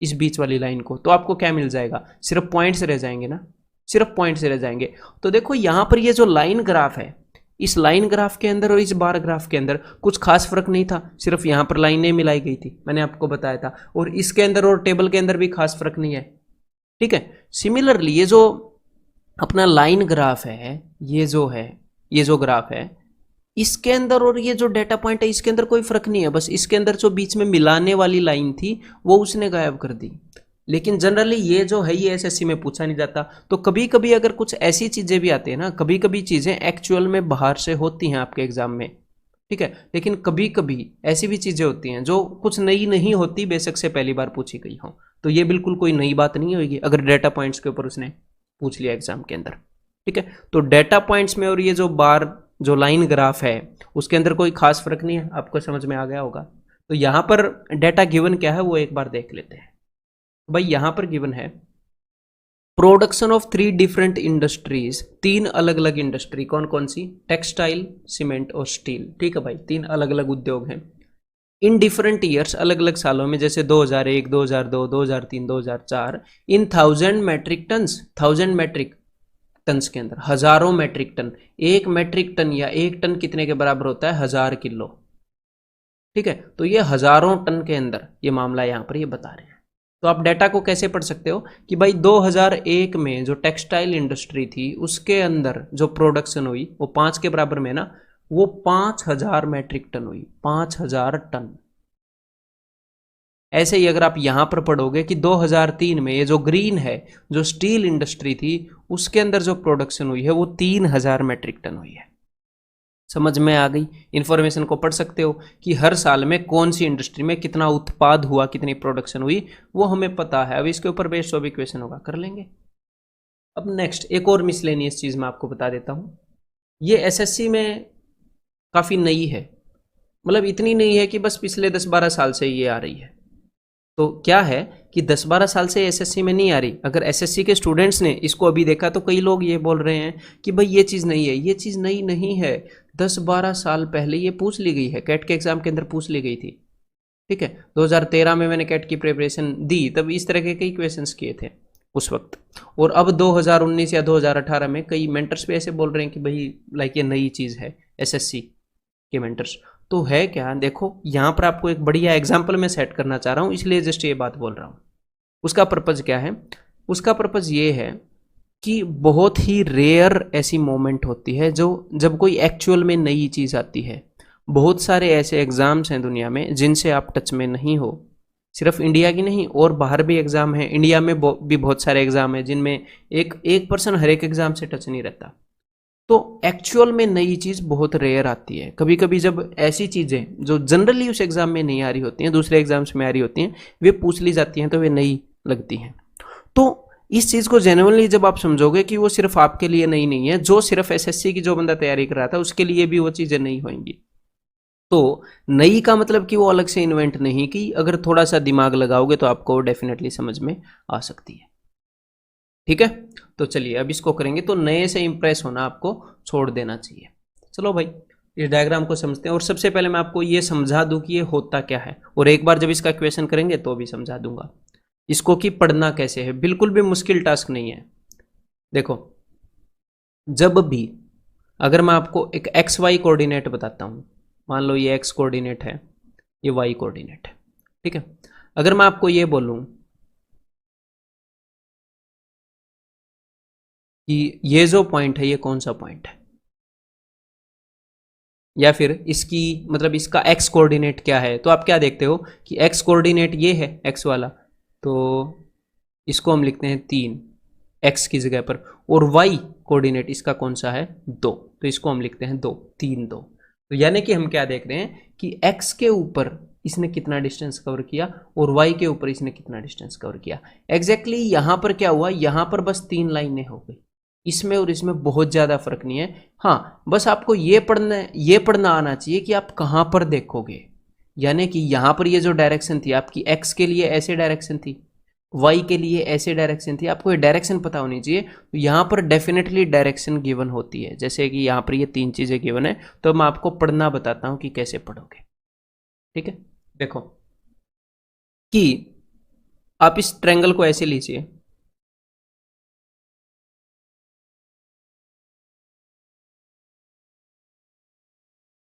इस बीच वाली लाइन को, तो आपको क्या मिल जाएगा, सिर्फ पॉइंट्स रह जाएंगे ना, सिर्फ पॉइंट्स रह जाएंगे। तो देखो यहां पर ये जो लाइन ग्राफ है, इस लाइन ग्राफ के अंदर और इस बार ग्राफ के अंदर कुछ खास फर्क नहीं था, सिर्फ यहां पर लाइनें मिलाई गई थी, मैंने आपको बताया था। और इसके अंदर और टेबल के अंदर भी खास फर्क नहीं है। ठीक है, सिमिलरली ये जो अपना लाइन ग्राफ है, ये जो है, ये जो ग्राफ है, इसके अंदर और ये जो डेटा पॉइंट है इसके अंदर कोई फर्क नहीं है। बस इसके अंदर जो बीच में मिलाने वाली लाइन थी वो उसने गायब कर दी। लेकिन जनरली ये जो है ये एसएससी में पूछा नहीं जाता। तो कभी कभी अगर कुछ ऐसी चीजें भी आती है ना, कभी कभी चीजें एक्चुअल में बाहर से होती हैं आपके एग्जाम में, ठीक है, लेकिन कभी कभी ऐसी भी चीजें होती हैं जो कुछ नई नहीं होती, बेशक से पहली बार पूछी गई हो। तो ये बिल्कुल कोई नई बात नहीं होगी अगर डेटा पॉइंट्स के ऊपर उसने पूछ लिया एग्जाम के अंदर। ठीक है, तो डेटा पॉइंट्स में और ये जो बार जो लाइन ग्राफ है उसके अंदर कोई खास फर्क नहीं है, आपको समझ में आ गया होगा। तो यहां पर डेटा गिवन क्या है वो एक बार देख लेते हैं। भाई यहां पर गिवन है प्रोडक्शन ऑफ 3 डिफरेंट इंडस्ट्रीज, 3 अलग अलग इंडस्ट्री, कौन कौन सी, टेक्सटाइल, सीमेंट और स्टील। ठीक है भाई, 3 अलग अलग उद्योग हैं इन डिफरेंट ईयर्स, अलग अलग सालों में, जैसे 2001, 2002, 2003, 2004, इन 1000 मेट्रिक टन्स, 1000 मेट्रिक टन्स के अंदर हजारों मेट्रिक टन। एक मेट्रिक टन या एक टन कितने के बराबर होता है, 1000 किलो। ठीक है, तो ये हजारों टन के अंदर ये मामला यहां पर ये बता रहे हैं। तो आप डेटा को कैसे पढ़ सकते हो कि भाई 2001 में जो टेक्सटाइल इंडस्ट्री थी उसके अंदर जो प्रोडक्शन हुई वो 5 के बराबर में ना, वो 5000 मेट्रिक टन हुई, 5000 टन। ऐसे ही अगर आप यहां पर पढ़ोगे कि 2003 में ये जो ग्रीन है, जो स्टील इंडस्ट्री थी, उसके अंदर जो प्रोडक्शन हुई है वो 3000 मेट्रिक टन हुई है। समझ में आ गई। इन्फॉर्मेशन को पढ़ सकते हो कि हर साल में कौन सी इंडस्ट्री में कितना उत्पाद हुआ, कितनी प्रोडक्शन हुई, वो हमें पता है। अब इसके ऊपर बेस्ड ऑफ इक्वेशन होगा, कर लेंगे। अब नेक्स्ट एक और मिसलेनियस चीज मैं आपको बता देता हूं। ये एसएससी में काफी नई है, मतलब इतनी नई है कि बस पिछले 10-12 साल से ये आ रही है। तो क्या है कि 10-12 साल से एसएससी में नहीं आ रही। अगर एसएससी के स्टूडेंट्स ने इसको अभी देखा तो कई लोग ये बोल रहे हैं कि भाई ये चीज़ नहीं है। ये चीज़ नई नहीं है, 10-12 साल पहले ये पूछ ली गई है, कैट के एग्जाम के अंदर पूछ ली गई थी। ठीक है, 2013 में मैंने कैट की प्रिपरेशन दी, तब इस तरह के कई क्वेश्चंस किए थे उस वक्त। और अब 2019 या 2018 में कई मेंटर्स भी ऐसे बोल रहे हैं कि भाई लाइक ये नई चीज़ है एसएससी के मेंटर्स। तो है क्या, देखो यहाँ पर आपको एक बढ़िया एग्जाम्पल मैं सेट करना चाह रहा हूँ, इसलिए जस्ट ये बात बोल रहा हूँ। उसका पर्पज़ क्या है? उसका पर्पज़ ये है कि बहुत ही रेयर ऐसी मोमेंट होती है जो जब कोई एक्चुअल में नई चीज़ आती है। बहुत सारे ऐसे एग्ज़ाम्स हैं दुनिया में जिनसे आप टच में नहीं हो, सिर्फ इंडिया की नहीं और बाहर भी एग्ज़ाम है। इंडिया में भी बहुत सारे एग्ज़ाम हैं जिनमें एक पर्सन हर एक एग्ज़ाम से टच नहीं रहता। तो एक्चुअल में नई चीज़ बहुत रेयर आती है। कभी कभी जब ऐसी चीज़ें जो जनरली उस एग्ज़ाम में नहीं आ रही होती हैं, दूसरे एग्जाम्स में आ रही होती हैं, वे पूछ ली जाती हैं तो वे नई लगती हैं। तो इस चीज़ को जेन्युइनली जब आप समझोगे कि वो सिर्फ आपके लिए नई नहीं है, जो सिर्फ एसएससी की जो बंदा तैयारी कर रहा था उसके लिए भी वो चीज़ें नई होंगी। तो नई का मतलब कि वो अलग से इन्वेंट नहीं की, अगर थोड़ा सा दिमाग लगाओगे तो आपको डेफिनेटली समझ में आ सकती है। ठीक है, तो चलिए अब इसको करेंगे। तो नए से इंप्रेस होना आपको छोड़ देना चाहिए। चलो भाई इस डायग्राम को समझते हैं, और सबसे पहले मैं आपको ये समझा दूं कि ये होता क्या है, और एक बार जब इसका क्वेश्चन करेंगे तो भी समझा दूंगा इसको कि पढ़ना कैसे है। बिल्कुल भी मुश्किल टास्क नहीं है। देखो, जब भी अगर मैं आपको एक एक्स वाई कोऑर्डिनेट बताता हूं, मान लो ये एक्स कोऑर्डिनेट है, ये वाई कोऑर्डिनेट है, ठीक है। अगर मैं आपको ये बोलूं कि ये जो पॉइंट है ये कौन सा पॉइंट है, या फिर इसकी मतलब इसका एक्स कोऑर्डिनेट क्या है, तो आप क्या देखते हो कि एक्स कोऑर्डिनेट ये है एक्स वाला, तो इसको हम लिखते हैं 3 एक्स की जगह पर, और वाई कोऑर्डिनेट इसका कौन सा है 2, तो इसको हम लिखते हैं 2 3 2। तो यानी कि हम क्या देख रहे हैं कि एक्स के ऊपर इसने कितना डिस्टेंस कवर किया और वाई के ऊपर इसने कितना डिस्टेंस कवर किया। एग्जैक्टली यहां पर क्या हुआ, यहां पर बस 3 लाइनें हो गई, इसमें और इसमें बहुत ज़्यादा फर्क नहीं है। हाँ, बस आपको ये पढ़ना आना चाहिए कि आप कहाँ पर देखोगे। यानी कि यहाँ पर ये जो डायरेक्शन थी आपकी एक्स के लिए ऐसे डायरेक्शन थी, वाई के लिए ऐसे डायरेक्शन थी, आपको ये डायरेक्शन पता होनी चाहिए। तो यहाँ पर डेफिनेटली डायरेक्शन गिवन होती है, जैसे कि यहाँ पर ये 3 चीज़ें गिवन है, तो मैं आपको पढ़ना बताता हूँ कि कैसे पढ़ोगे। ठीक है, देखो कि आप इस ट्रायंगल को ऐसे लीजिए,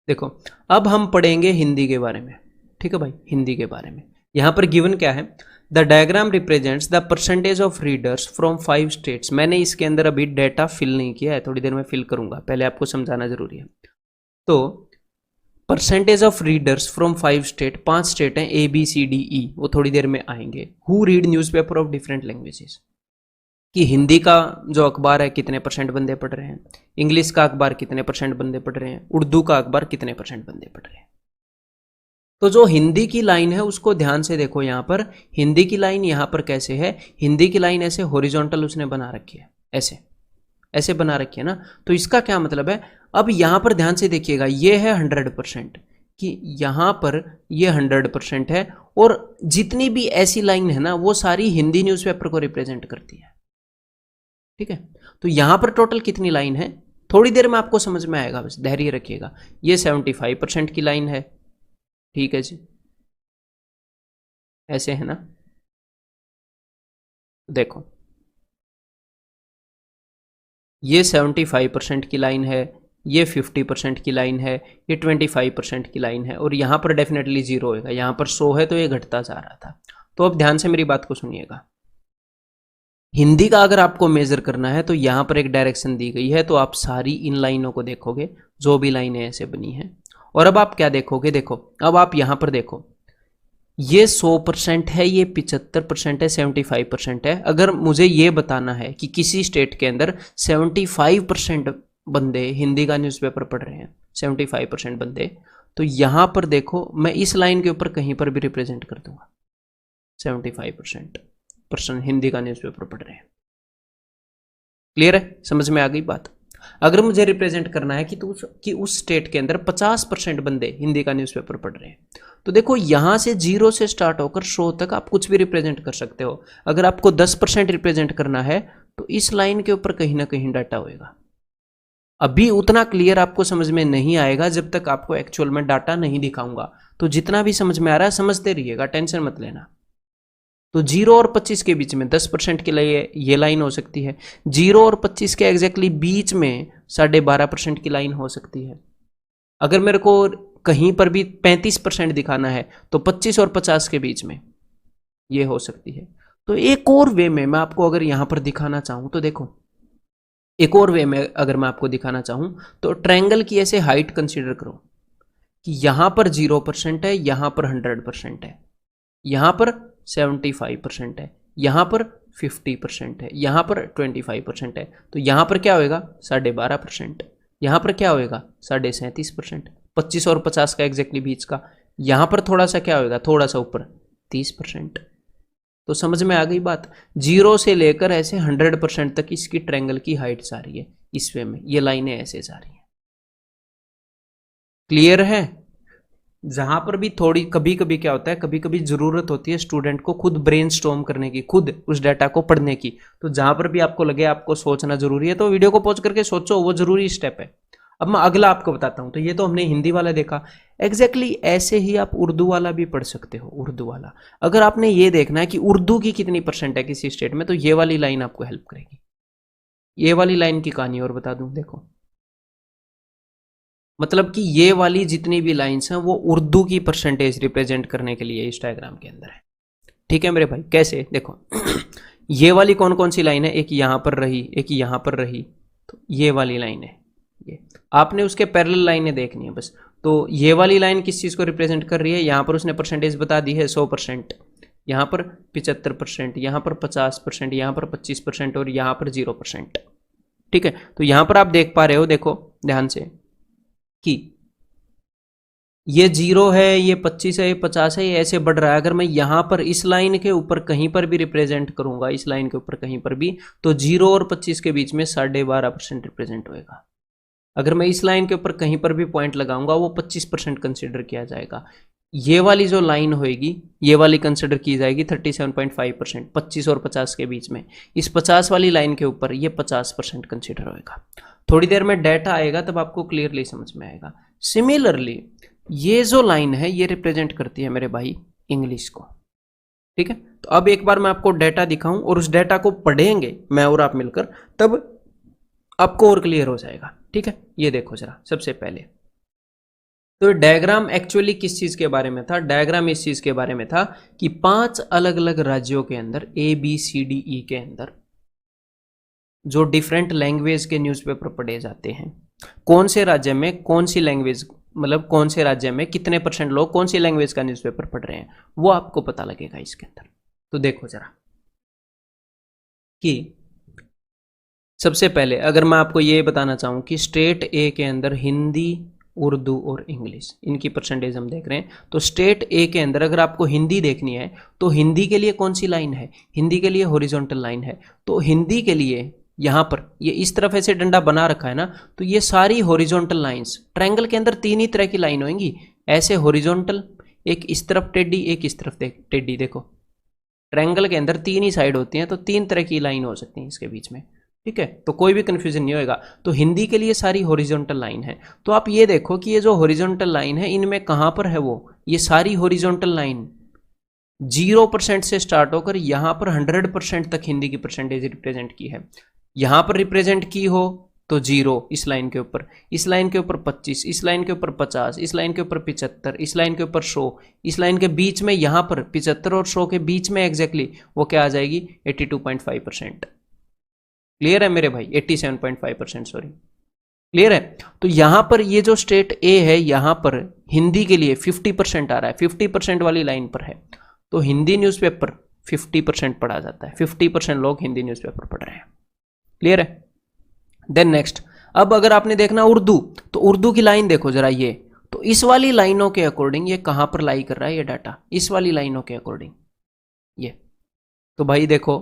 देखो अब हम पढ़ेंगे हिंदी के बारे में। ठीक है भाई, हिंदी के बारे में यहां पर गिवन क्या है, the diagram represents the percentage of readers from 5 states. मैंने इसके अंदर अभी डेटा फिल नहीं किया है, थोड़ी देर में फिल करूंगा, पहले आपको समझाना जरूरी है। तो percentage of readers from 5 state, 5 state हैं ABCDE, वो थोड़ी देर में आएंगे। Who read newspaper of different languages, कि हिंदी का जो अखबार है कितने % बंदे पढ़ रहे हैं, इंग्लिश का अखबार कितने % बंदे पढ़ रहे हैं, उर्दू का अखबार कितने % बंदे पढ़ रहे हैं। तो जो हिंदी की लाइन है उसको ध्यान से देखो। यहाँ पर हिंदी की लाइन यहाँ पर कैसे है, हिंदी की लाइन ऐसे हॉरिजॉन्टल उसने बना रखी है, ऐसे ऐसे बना रखी है ना। तो इसका क्या मतलब है, अब यहाँ पर ध्यान से देखिएगा, ये है 100% कि यहाँ पर ये 100% है, और जितनी भी ऐसी लाइन है ना वो सारी हिंदी न्यूज़पेपर को रिप्रेजेंट करती है। ठीक है, तो यहां पर टोटल कितनी लाइन है थोड़ी देर में आपको समझ में आएगा, बस धैर्य रखिएगा। ये 75% की लाइन है, ठीक है जी, ऐसे है ना। देखो ये 75% की लाइन है, ये 50% की लाइन है, ये 25% की लाइन है, और यहां पर डेफिनेटली 0 होगा। यहां पर 100 है तो ये घटता जा रहा था। तो अब ध्यान से मेरी बात को सुनिएगा, हिंदी का अगर आपको मेजर करना है तो यहाँ पर एक डायरेक्शन दी गई है, तो आप सारी इन लाइनों को देखोगे, जो भी लाइनें ऐसे बनी हैं। और अब आप क्या देखोगे, देखो अब आप यहाँ पर देखो, ये 100% है, ये 75% है, 75% है। अगर मुझे ये बताना है कि किसी स्टेट के अंदर 75% बंदे हिंदी का न्यूज़पेपर पढ़ रहे हैं, 75% बंदे, तो यहां पर देखो मैं इस लाइन के ऊपर कहीं पर भी रिप्रेजेंट कर दूंगा 75% पर्सन हिंदी का न्यूज़पेपर पढ़ रहे हैं। क्लियर है, समझ में आ गई बात। अगर मुझे रिप्रेजेंट करना है कि उस स्टेट के अंदर 50% बंदे हिंदी का न्यूज़पेपर पढ़ रहे हैं, तो देखो यहां से 0 से स्टार्ट होकर 100 तक आप कुछ भी रिप्रेजेंट कर सकते हो। अगर आपको 10% रिप्रेजेंट करना है तो इस लाइन के ऊपर कहीं ना कहीं डाटा होएगा। अभी उतना क्लियर आपको समझ में नहीं आएगा जब तक आपको एक्चुअल में डाटा नहीं दिखाऊंगा। तो जितना भी समझ में आ रहा है समझते रहिएगा, टेंशन मत लेना। तो 0 और 25 के बीच में 10% के लिए ये लाइन हो सकती है। 0 और 25 के एग्जैक्टली बीच में 12.5% की लाइन हो सकती है। अगर मेरे को कहीं पर भी 35% दिखाना है तो 25 और 50 के बीच में ये हो सकती है। तो एक और वे में मैं आपको अगर यहां पर दिखाना चाहूं तो देखो, एक और वे में अगर मैं आपको दिखाना चाहूं तो ट्रायंगल की ऐसे हाइट कंसीडर करो कि यहां पर 0% है, यहां पर 100% है, यहां पर 75% है, यहां पर 50% है, यहां पर 25% है। तो यहां पर क्या होएगा 12.5%, यहां पर क्या होएगा 37.5%, 25 और 50 का एग्जैक्टली बीच का, यहां पर थोड़ा सा क्या होएगा थोड़ा सा ऊपर 30%। तो समझ में आ गई बात। 0 से लेकर ऐसे 100% तक इसकी ट्रायंगल की हाइट जा रही है इस वे में, ये लाइनें ऐसे जा रही हैं। क्लियर है। जहां पर भी थोड़ी कभी कभी क्या होता है, कभी कभी जरूरत होती है स्टूडेंट को खुद ब्रेनस्टॉर्म करने की, खुद उस डाटा को पढ़ने की। तो जहां पर भी आपको लगे आपको सोचना जरूरी है तो वीडियो को पॉज करके सोचो, वो जरूरी स्टेप है। अब मैं अगला आपको बताता हूं। तो ये तो हमने हिंदी वाला देखा। एग्जैक्टली ऐसे ही आप उर्दू वाला भी पढ़ सकते हो। उर्दू वाला अगर आपने ये देखना है कि उर्दू की कितनी परसेंट है किसी स्टेट में, तो ये वाली लाइन आपको हेल्प करेगी। ये वाली लाइन की कहानी और बता दूं, देखो मतलब कि ये वाली जितनी भी लाइंस हैं वो उर्दू की परसेंटेज रिप्रेजेंट करने के लिए इस डायग्राम के अंदर है। ठीक है मेरे भाई, कैसे देखो ये वाली कौन कौन सी लाइन है, एक यहां पर रही, एक यहां पर रही, तो ये वाली लाइन है। ये आपने उसके पैरेलल लाइनें देखनी है बस। तो ये वाली लाइन किस चीज को रिप्रेजेंट कर रही है, यहां पर उसने परसेंटेज बता दी है 100%, यहां पर 75%, यहां पर 50%, यहां पर 25% और यहां पर 0%। ठीक है, तो यहां पर आप देख पा रहे हो, देखो ध्यान से कि ये 0 है, ये 25 है, ये 50 है, ये ऐसे बढ़ रहा है। अगर मैं यहां पर इस लाइन के ऊपर कहीं पर भी रिप्रेजेंट करूंगा, इस लाइन के ऊपर कहीं पर भी, तो 0 और 25 के बीच में 12.5% रिप्रेजेंट होएगा। अगर मैं इस लाइन के ऊपर कहीं पर भी पॉइंट लगाऊंगा वो 25% कंसिडर किया जाएगा। ये वाली जो लाइन होएगी ये वाली कंसिडर की जाएगी 37.5%, 25 और 50 के बीच में। इस 50 वाली लाइन के ऊपर ये 50% कंसिडर होएगा। थोड़ी देर में डाटा आएगा तब आपको क्लियरली समझ में आएगा। सिमिलरली ये जो लाइन है ये रिप्रेजेंट करती है मेरे भाई इंग्लिश को। ठीक है, तो अब एक बार मैं आपको डाटा दिखाऊं और उस डाटा को पढ़ेंगे मैं और आप मिलकर, तब आपको और क्लियर हो जाएगा। ठीक है, ये देखो जरा सबसे पहले तो डायग्राम एक्चुअली किस चीज के बारे में था। डायग्राम इस चीज के बारे में था कि 5 अलग अलग राज्यों के अंदर ABCDE के अंदर जो डिफरेंट लैंग्वेज के न्यूज़पेपर पढ़े जाते हैं, कौन से राज्य में कौन सी लैंग्वेज, मतलब कौन से राज्य में कितने % लोग कौन सी लैंग्वेज का न्यूज़पेपर पढ़ रहे हैं, वो आपको पता लगेगा इसके अंदर। तो देखो जरा कि सबसे पहले अगर मैं आपको ये बताना चाहूँ कि स्टेट ए के अंदर हिंदी, उर्दू और इंग्लिश इनकी परसेंटेज हम देख रहे हैं। तो स्टेट ए के अंदर अगर आपको हिंदी देखनी है तो हिंदी के लिए कौन सी लाइन है, हिंदी के लिए हॉरिजॉन्टल लाइन है। तो हिंदी के लिए यहाँ पर ये इस तरफ ऐसे डंडा बना रखा है ना, तो ये सारी हॉरिजॉन्टल लाइंस, ट्रायंगल के अंदर 3 ही तरह की लाइन होंगी ऐसे हॉरिजॉन्टल, एक इस तरफ टेढ़ी एक इस तरफ टेढ़ी। देखो ट्रायंगल के अंदर 3 ही साइड होती हैं तो 3 तरह की लाइन हो सकती है इसके बीच में। ठीक है, तो कोई भी कंफ्यूजन नहीं होएगा। तो हिंदी के लिए सारी हॉरिजॉन्टल लाइन है। तो आप ये देखो कि ये जो हॉरिजॉन्टल लाइन है इनमें कहां पर है वो, ये सारी हॉरिजॉन्टल लाइन 0% से स्टार्ट होकर यहां पर 100% तक हिंदी की परसेंटेज रिप्रेजेंट की है। यहां पर रिप्रेजेंट की हो तो 0 इस लाइन के ऊपर, इस लाइन के ऊपर 25, इस लाइन के ऊपर 50, इस लाइन के ऊपर 75, इस लाइन के ऊपर 100, इस लाइन के बीच में यहां पर 75 और 100 के बीच में एग्जैक्टली वो क्या आ जाएगी 82.5%। क्लियर है मेरे भाई, 87.5% सॉरी, क्लियर है। तो यहां पर ये जो स्टेट ए है यहां पर हिंदी के लिए 50% आ रहा है, 50% वाली लाइन पर है। तो हिंदी न्यूज़पेपर 50% पढ़ा जाता है, 50% लोग हिंदी न्यूज़पेपर पढ़ रहे हैं। क्लियर है। देन नेक्स्ट अब अगर आपने देखना उर्दू, तो उर्दू की लाइन देखो जरा, ये तो इस वाली लाइनों के अकॉर्डिंग ये कहां पर लाई कर रहा है ये डाटा, इस वाली लाइनों के अकॉर्डिंग ये। तो भाई देखो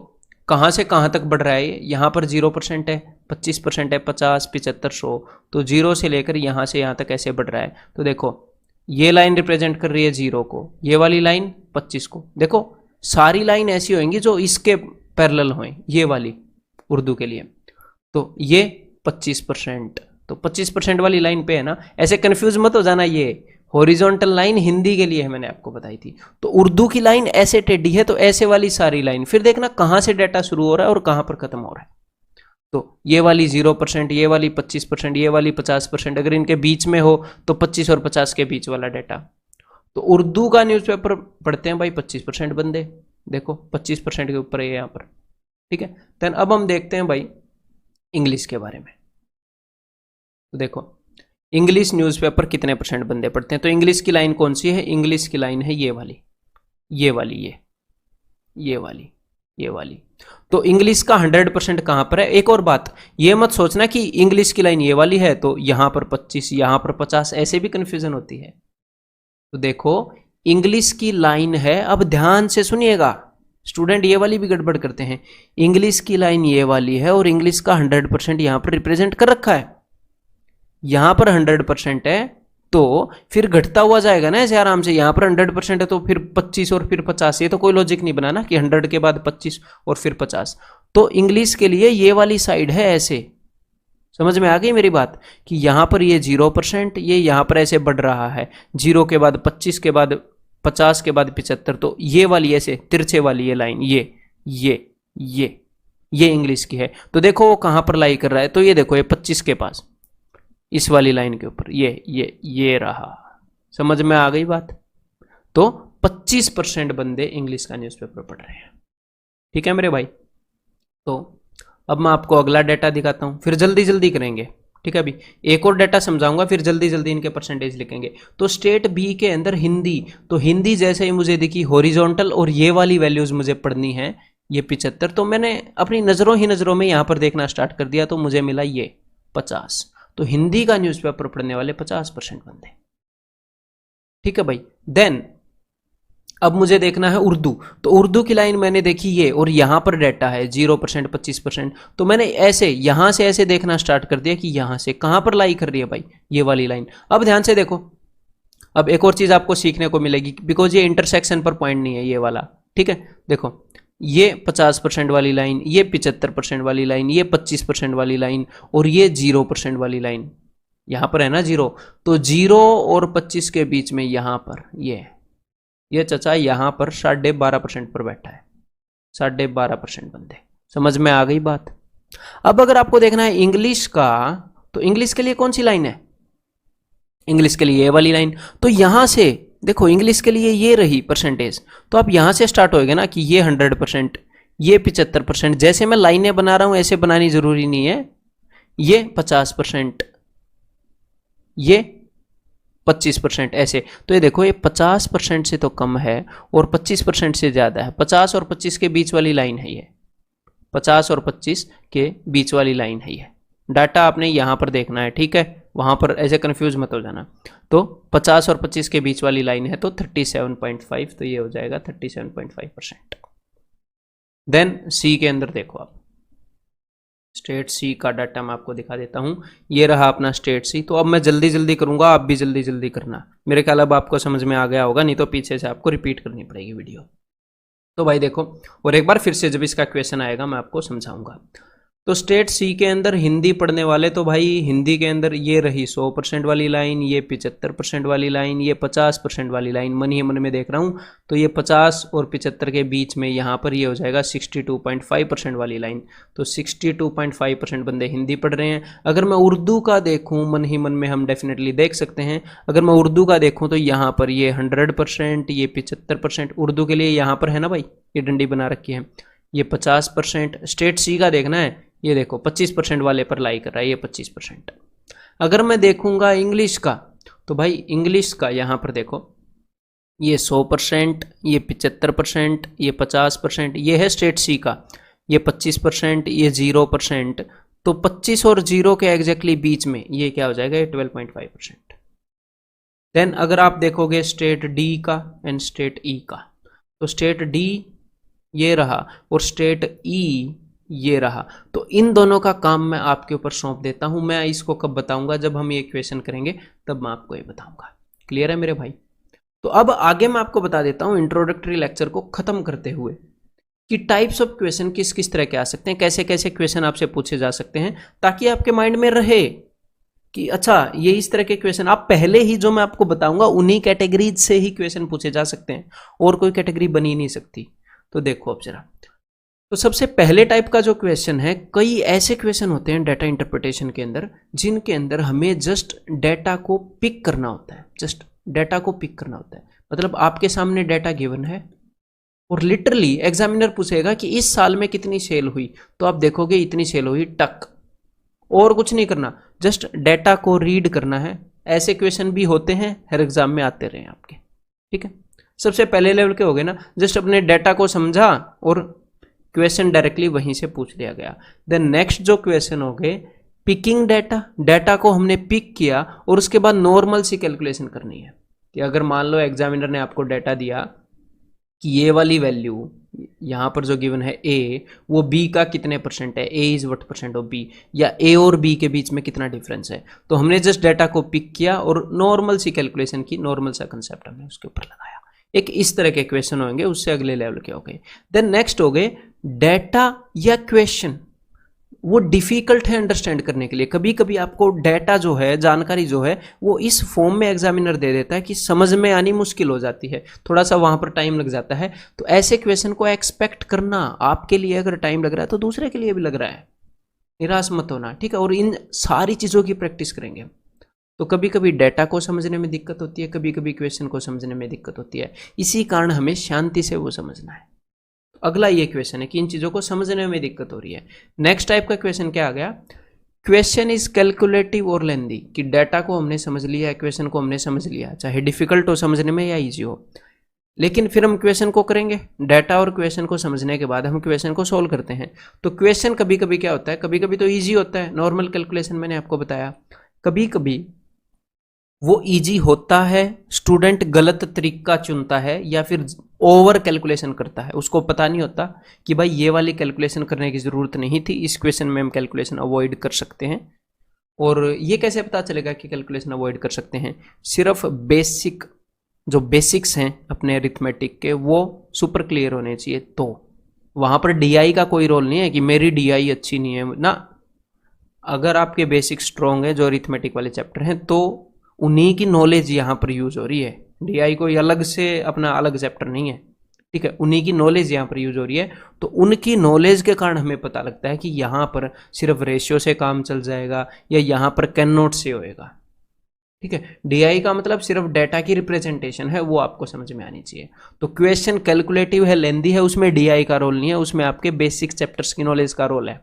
कहां से कहां तक बढ़ रहा है ये, यहां पर 0% है, 25% है, 50, 75, 100, तो 0 से लेकर यहां से यहां तक ऐसे बढ़ रहा है। तो देखो ये लाइन रिप्रेजेंट कर रही है 0 को, ये वाली लाइन 25 को। देखो सारी लाइन ऐसी होंगी जो इसके पैरेलल हों, ये वाली उर्दू के लिए। तो ये 25%, तो 25% वाली लाइन पे है ना, ऐसे कंफ्यूज मत हो जाना। ये हॉरिजॉन्टल लाइन हिंदी के लिए है, मैंने आपको बताई थी। तो उर्दू की लाइन ऐसे टेढ़ी है, तो ऐसे वाली सारी लाइन, फिर देखना कहां से डाटा शुरू हो रहा है और कहां पर खत्म हो रहा है। तो ये वाली 0%, ये वाली 25%, ये वाली 50%, अगर इनके बीच में हो तो 25 और 50 के बीच वाला डाटा। तो उर्दू का न्यूज़पेपर पढ़ते हैं भाई 25% बंदे, देखो 25% के ऊपर है यहाँ पर, ठीक है। देन अब हम देखते हैं भाई इंग्लिश के बारे में। तो देखो इंग्लिश न्यूज़पेपर कितने % बंदे पढ़ते हैं, तो इंग्लिश की लाइन कौन सी है, इंग्लिश की लाइन है ये वाली, ये वाली, ये वाली, ये वाली। तो इंग्लिश का 100% कहां पर है। एक और बात, ये मत सोचना कि इंग्लिश की लाइन ये वाली है तो यहां पर 25, यहां पर 50, ऐसे भी कंफ्यूजन होती है। तो देखो इंग्लिश की लाइन है, अब ध्यान से सुनिएगा स्टूडेंट, ये वाली भी गड़बड़ करते हैं। इंग्लिश की लाइन ये वाली है और इंग्लिश का 100% यहां पर रिप्रेजेंट कर रखा है, यहां पर 100% है, तो फिर घटता हुआ जाएगा ना ऐसे आराम से। यहां पर 100% है तो फिर 25 और फिर 50, ये तो कोई लॉजिक नहीं बना ना कि 100 के बाद 25 और फिर 50। तो इंग्लिश के लिए ये वाली साइड है ऐसे, समझ में आ गई मेरी बात, कि यहां पर ये 0%, ये यहां पर ऐसे बढ़ रहा है, 0 के बाद 25 के बाद 50 के बाद 75, तो ये वाली ऐसे तिरछे वाली ये लाइन, ये इंग्लिश की है। तो देखो वो कहां पर लाई कर रहा है, तो ये देखो ये 25 के पास, इस वाली लाइन के ऊपर, ये रहा, समझ में आ गई बात। तो 25% बंदे इंग्लिश का न्यूज़पेपर पढ़ रहे हैं, ठीक है मेरे भाई। तो अब मैं आपको अगला डाटा दिखाता हूं, फिर जल्दी जल्दी करेंगे, ठीक है। अभी एक और डाटा समझाऊंगा, फिर जल्दी जल्दी इनके % लिखेंगे। तो स्टेट बी के अंदर हिंदी, तो हिंदी जैसे ही मुझे दिखी हॉरिजॉन्टल और ये वाली वैल्यूज मुझे पढ़नी है, ये 75, तो मैंने अपनी नजरों ही नजरों में यहां पर देखना स्टार्ट कर दिया, तो मुझे मिला ये 50। तो हिंदी का न्यूज़पेपर पढ़ने वाले 50% बंदे, ठीक है भाई। देन अब मुझे देखना है उर्दू, तो उर्दू की लाइन मैंने देखी ये, और यहां पर डाटा है 0%, 25%, तो मैंने ऐसे यहां से ऐसे देखना स्टार्ट कर दिया कि यहां से कहां पर लाई कर रही है भाई, ये वाली लाइन। अब ध्यान से देखो, अब एक और चीज आपको सीखने को मिलेगी, बिकॉज ये इंटरसेक्शन पर पॉइंट नहीं है ये वाला, ठीक है। देखो ये 50% वाली लाइन, ये 75% वाली लाइन, ये 25% वाली लाइन, और ये 0% वाली लाइन, यहां पर है ना 0, तो 0 और 25 के बीच में यहां पर ये चचा यहां पर 12.5% पर बैठा है, 12.5% बंदे, समझ में आ गई बात। अब अगर आपको देखना है इंग्लिश का, तो इंग्लिश के लिए कौन सी लाइन है, इंग्लिश के लिए ये वाली लाइन। तो यहां से देखो इंग्लिश के लिए ये रही %, तो आप यहां से स्टार्ट होएगा ना कि ये 100%, ये 75%, जैसे मैं लाइनें बना रहा हूं ऐसे बनानी जरूरी नहीं है, ये 50%, ये 25% ऐसे। तो ये देखो ये 50% से तो कम है और 25% से ज्यादा है, 50 और 25 के बीच वाली लाइन है ये, 50 और 25 के बीच वाली लाइन है ये। डाटा आपने यहां पर देखना है, ठीक है, वहां पर ऐसे कंफ्यूज मत हो जाना। तो 50 और 25 के बीच वाली लाइन है, तो 37.5, तो ये हो जाएगा 37.5%। देन सी के अंदर देखो आप, स्टेट सी का डाटा मैं आपको दिखा देता हूं, ये रहा अपना स्टेट सी। तो अब मैं जल्दी जल्दी करूंगा, आप भी जल्दी जल्दी करना, मेरे ख्याल अब आपको समझ में आ गया होगा, नहीं तो पीछे से आपको रिपीट करनी पड़ेगी वीडियो। तो भाई देखो, और एक बार फिर से जब इसका क्वेश्चन आएगा मैं आपको समझाऊंगा। तो स्टेट सी के अंदर हिंदी पढ़ने वाले, तो भाई हिंदी के अंदर ये रही 100% वाली लाइन, ये 75% वाली लाइन, ये 50% वाली लाइन, मन ही मन में देख रहा हूँ, तो ये 50 और 75 के बीच में यहाँ पर ये हो जाएगा 62.5% वाली लाइन। तो 62.5% बंदे हिंदी पढ़ रहे हैं। अगर मैं उर्दू का देखूँ, मन ही मन में हम डेफिनेटली देख सकते हैं, अगर मैं उर्दू का देखूँ तो यहाँ पर ये 100%, ये 75%, उर्दू के लिए यहाँ पर है ना भाई, ये डंडी बना रखी है, ये 50%। स्टेट सी का देखना है, ये देखो 25% वाले पर लाई कर रहा है, ये 25%। अगर मैं देखूंगा इंग्लिश का, तो भाई इंग्लिश का यहाँ पर देखो, ये 100%, ये 75%, ये 50%, ये है स्टेट सी का, ये 25%, ये 0%, तो 25 और 0 के एग्जैक्टली बीच में ये क्या हो जाएगा, ये 12.5%। देन अगर आप देखोगे स्टेट डी का एंड स्टेट ई का, तो स्टेट डी ये रहा और स्टेट ई ये रहा, तो इन दोनों का काम मैं आपके ऊपर सौंप देता हूं। मैं इसको कब बताऊंगा, जब हम ये इक्वेशन करेंगे तब मैं आपको ये बताऊंगा। क्लियर है मेरे भाई? तो अब आगे मैं आपको बता देता हूं इंट्रोडक्टरी लेक्चर को खत्म करते हुए कि टाइप्स ऑफ क्वेश्चन किस किस तरह के आ सकते हैं, कैसे कैसे क्वेश्चन आपसे पूछे जा सकते हैं, ताकि आपके माइंड में रहे कि अच्छा ये इस तरह के क्वेश्चन आप पहले ही जो मैं आपको बताऊंगा उन्हीं कैटेगरीज से ही क्वेश्चन पूछे जा सकते हैं, और कोई कैटेगरी बनी ही नहीं सकती। तो देखो अब जरा, तो सबसे पहले टाइप का जो क्वेश्चन है, कई ऐसे क्वेश्चन होते हैं डाटा इंटरप्रिटेशन के अंदर जिनके अंदर हमें जस्ट डाटा को पिक करना होता है, जस्ट डाटा को पिक करना होता है। मतलब आपके सामने डाटा गिवन है और लिटरली एग्जामिनर पूछेगा कि इस साल में कितनी सेल हुई, तो आप देखोगे इतनी सेल हुई, टक, और कुछ नहीं करना, जस्ट डाटा को रीड करना है। ऐसे क्वेश्चन भी होते हैं, हर एग्जाम में आते रहे आपके, ठीक है। सबसे पहले लेवल के हो गए ना, जस्ट अपने डाटा को समझा और क्वेश्चन डायरेक्टली वहीं से पूछ लिया गया। देन नेक्स्ट जो क्वेश्चन हो गए पिकिंग डाटा, डाटा को हमने पिक किया और उसके बाद नॉर्मल सी कैलकुलेशन करनी है कि अगर मान लो एग्जामिनर ने आपको डाटा दिया कि ये वाली वैल्यू यहाँ पर जो गिवन है ए, वो बी का कितने परसेंट है, A is what percent of B, या ए और बी के बीच में कितना डिफरेंस है, तो हमने जस्ट डाटा को पिक किया और नॉर्मल सी कैलकुलेशन की, नॉर्मल सा कंसेप्ट हमने उसके ऊपर लगाया। एक इस तरह के क्वेश्चन होंगे, उससे अगले लेवल के हो गए। देन नेक्स्ट हो गए डाटा या क्वेश्चन, वो डिफिकल्ट है अंडरस्टैंड करने के लिए। कभी कभी आपको डाटा जो है, जानकारी जो है, वो इस फॉर्म में एग्जामिनर दे देता है कि समझ में आनी मुश्किल हो जाती है, थोड़ा सा वहां पर टाइम लग जाता है। तो ऐसे क्वेश्चन को एक्सपेक्ट करना, आपके लिए अगर टाइम लग रहा है तो दूसरे के लिए भी लग रहा है, निराश मत होना, ठीक है। और इन सारी चीज़ों की प्रैक्टिस करेंगे। तो कभी कभी डाटा को समझने में दिक्कत होती है, कभी कभी क्वेश्चन को समझने में दिक्कत होती है, इसी कारण हमें शांति से वो समझना है। अगला ये क्वेश्चन है कि इन चीज़ों को समझने में दिक्कत हो रही है। नेक्स्ट टाइप का क्वेश्चन क्या आ गया, क्वेश्चन इज कैलकुलेटिव और लेंदी, कि डाटा को हमने समझ लिया है, क्वेश्चन को हमने समझ लिया, चाहे डिफिकल्ट हो समझने में या इजी हो, लेकिन फिर हम क्वेश्चन को करेंगे। डाटा और क्वेश्चन को समझने के बाद हम क्वेश्चन को सोल्व करते हैं। तो क्वेश्चन कभी कभी क्या होता है, कभी कभी तो ईजी होता है, नॉर्मल कैलकुलेशन मैंने आपको बताया, कभी कभी वो इजी होता है, स्टूडेंट गलत तरीका चुनता है या फिर ओवर कैलकुलेशन करता है, उसको पता नहीं होता कि भाई ये वाली कैलकुलेशन करने की ज़रूरत नहीं थी, इस क्वेश्चन में हम कैलकुलेशन अवॉइड कर सकते हैं। और ये कैसे पता चलेगा कि कैलकुलेशन अवॉइड कर सकते हैं, सिर्फ बेसिक जो बेसिक्स हैं अपने अरिथमेटिक के वो सुपर क्लियर होने चाहिए। तो वहाँ पर डीआई का कोई रोल नहीं है कि मेरी डीआई अच्छी नहीं है ना, अगर आपके बेसिक स्ट्रॉन्ग है जो अरिथमेटिक वाले चैप्टर हैं तो उन्हीं की नॉलेज यहाँ पर यूज हो रही है। डीआई कोई अलग से अपना अलग चैप्टर नहीं है, ठीक है, उन्हीं की नॉलेज यहाँ पर यूज हो रही है। तो उनकी नॉलेज के कारण हमें पता लगता है कि यहाँ पर सिर्फ रेशियो से काम चल जाएगा या यहाँ पर कैन नॉट से होएगा, ठीक है। डीआई का मतलब सिर्फ डाटा की रिप्रेजेंटेशन है, वो आपको समझ में आनी चाहिए। तो क्वेश्चन कैलकुलेटिव है, लेंदी है, उसमें डीआई का रोल नहीं है, उसमें आपके बेसिक चैप्टर्स की नॉलेज का रोल है।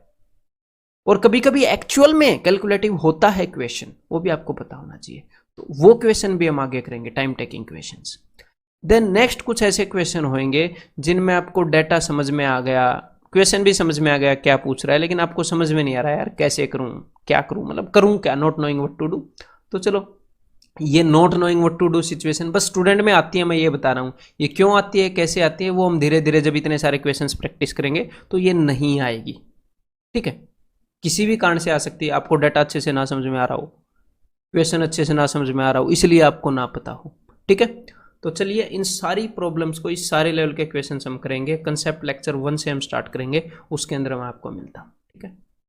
और कभी कभी एक्चुअल में कैलकुलेटिव होता है क्वेश्चन, वो भी आपको पता होना चाहिए। तो वो क्वेश्चन भी हम आगे करेंगे, time taking questions. Then next कुछ ऐसे क्वेश्चन होंगे जिनमें आपको डाटा समझ में आ गया, क्वेश्चन भी समझ में आ गया क्या पूछ रहा है, लेकिन आपको समझ में नहीं आ रहा है यार कैसे करूं, क्या करूं, मतलब करूं क्या, not knowing what to do. तो चलो ये not knowing what to do situation बस स्टूडेंट में आती है, मैं ये बता रहा हूँ। ये क्यों आती है, कैसे आती है, वो हम धीरे धीरे जब इतने सारे क्वेश्चंस प्रैक्टिस करेंगे तो ये नहीं आएगी, ठीक है। किसी भी कारण से आ सकती है, आपको डाटा अच्छे से ना समझ में आ रहा हो, क्वेश्चन अच्छे से ना समझ में आ रहा हो, इसलिए आपको ना पता हो, ठीक है। तो चलिए इन सारी प्रॉब्लम्स को, इस सारे लेवल के क्वेश्चन हम करेंगे, कंसेप्ट लेक्चर 1 से हम स्टार्ट करेंगे, उसके अंदर मैं आपको मिलता हूँ, ठीक है।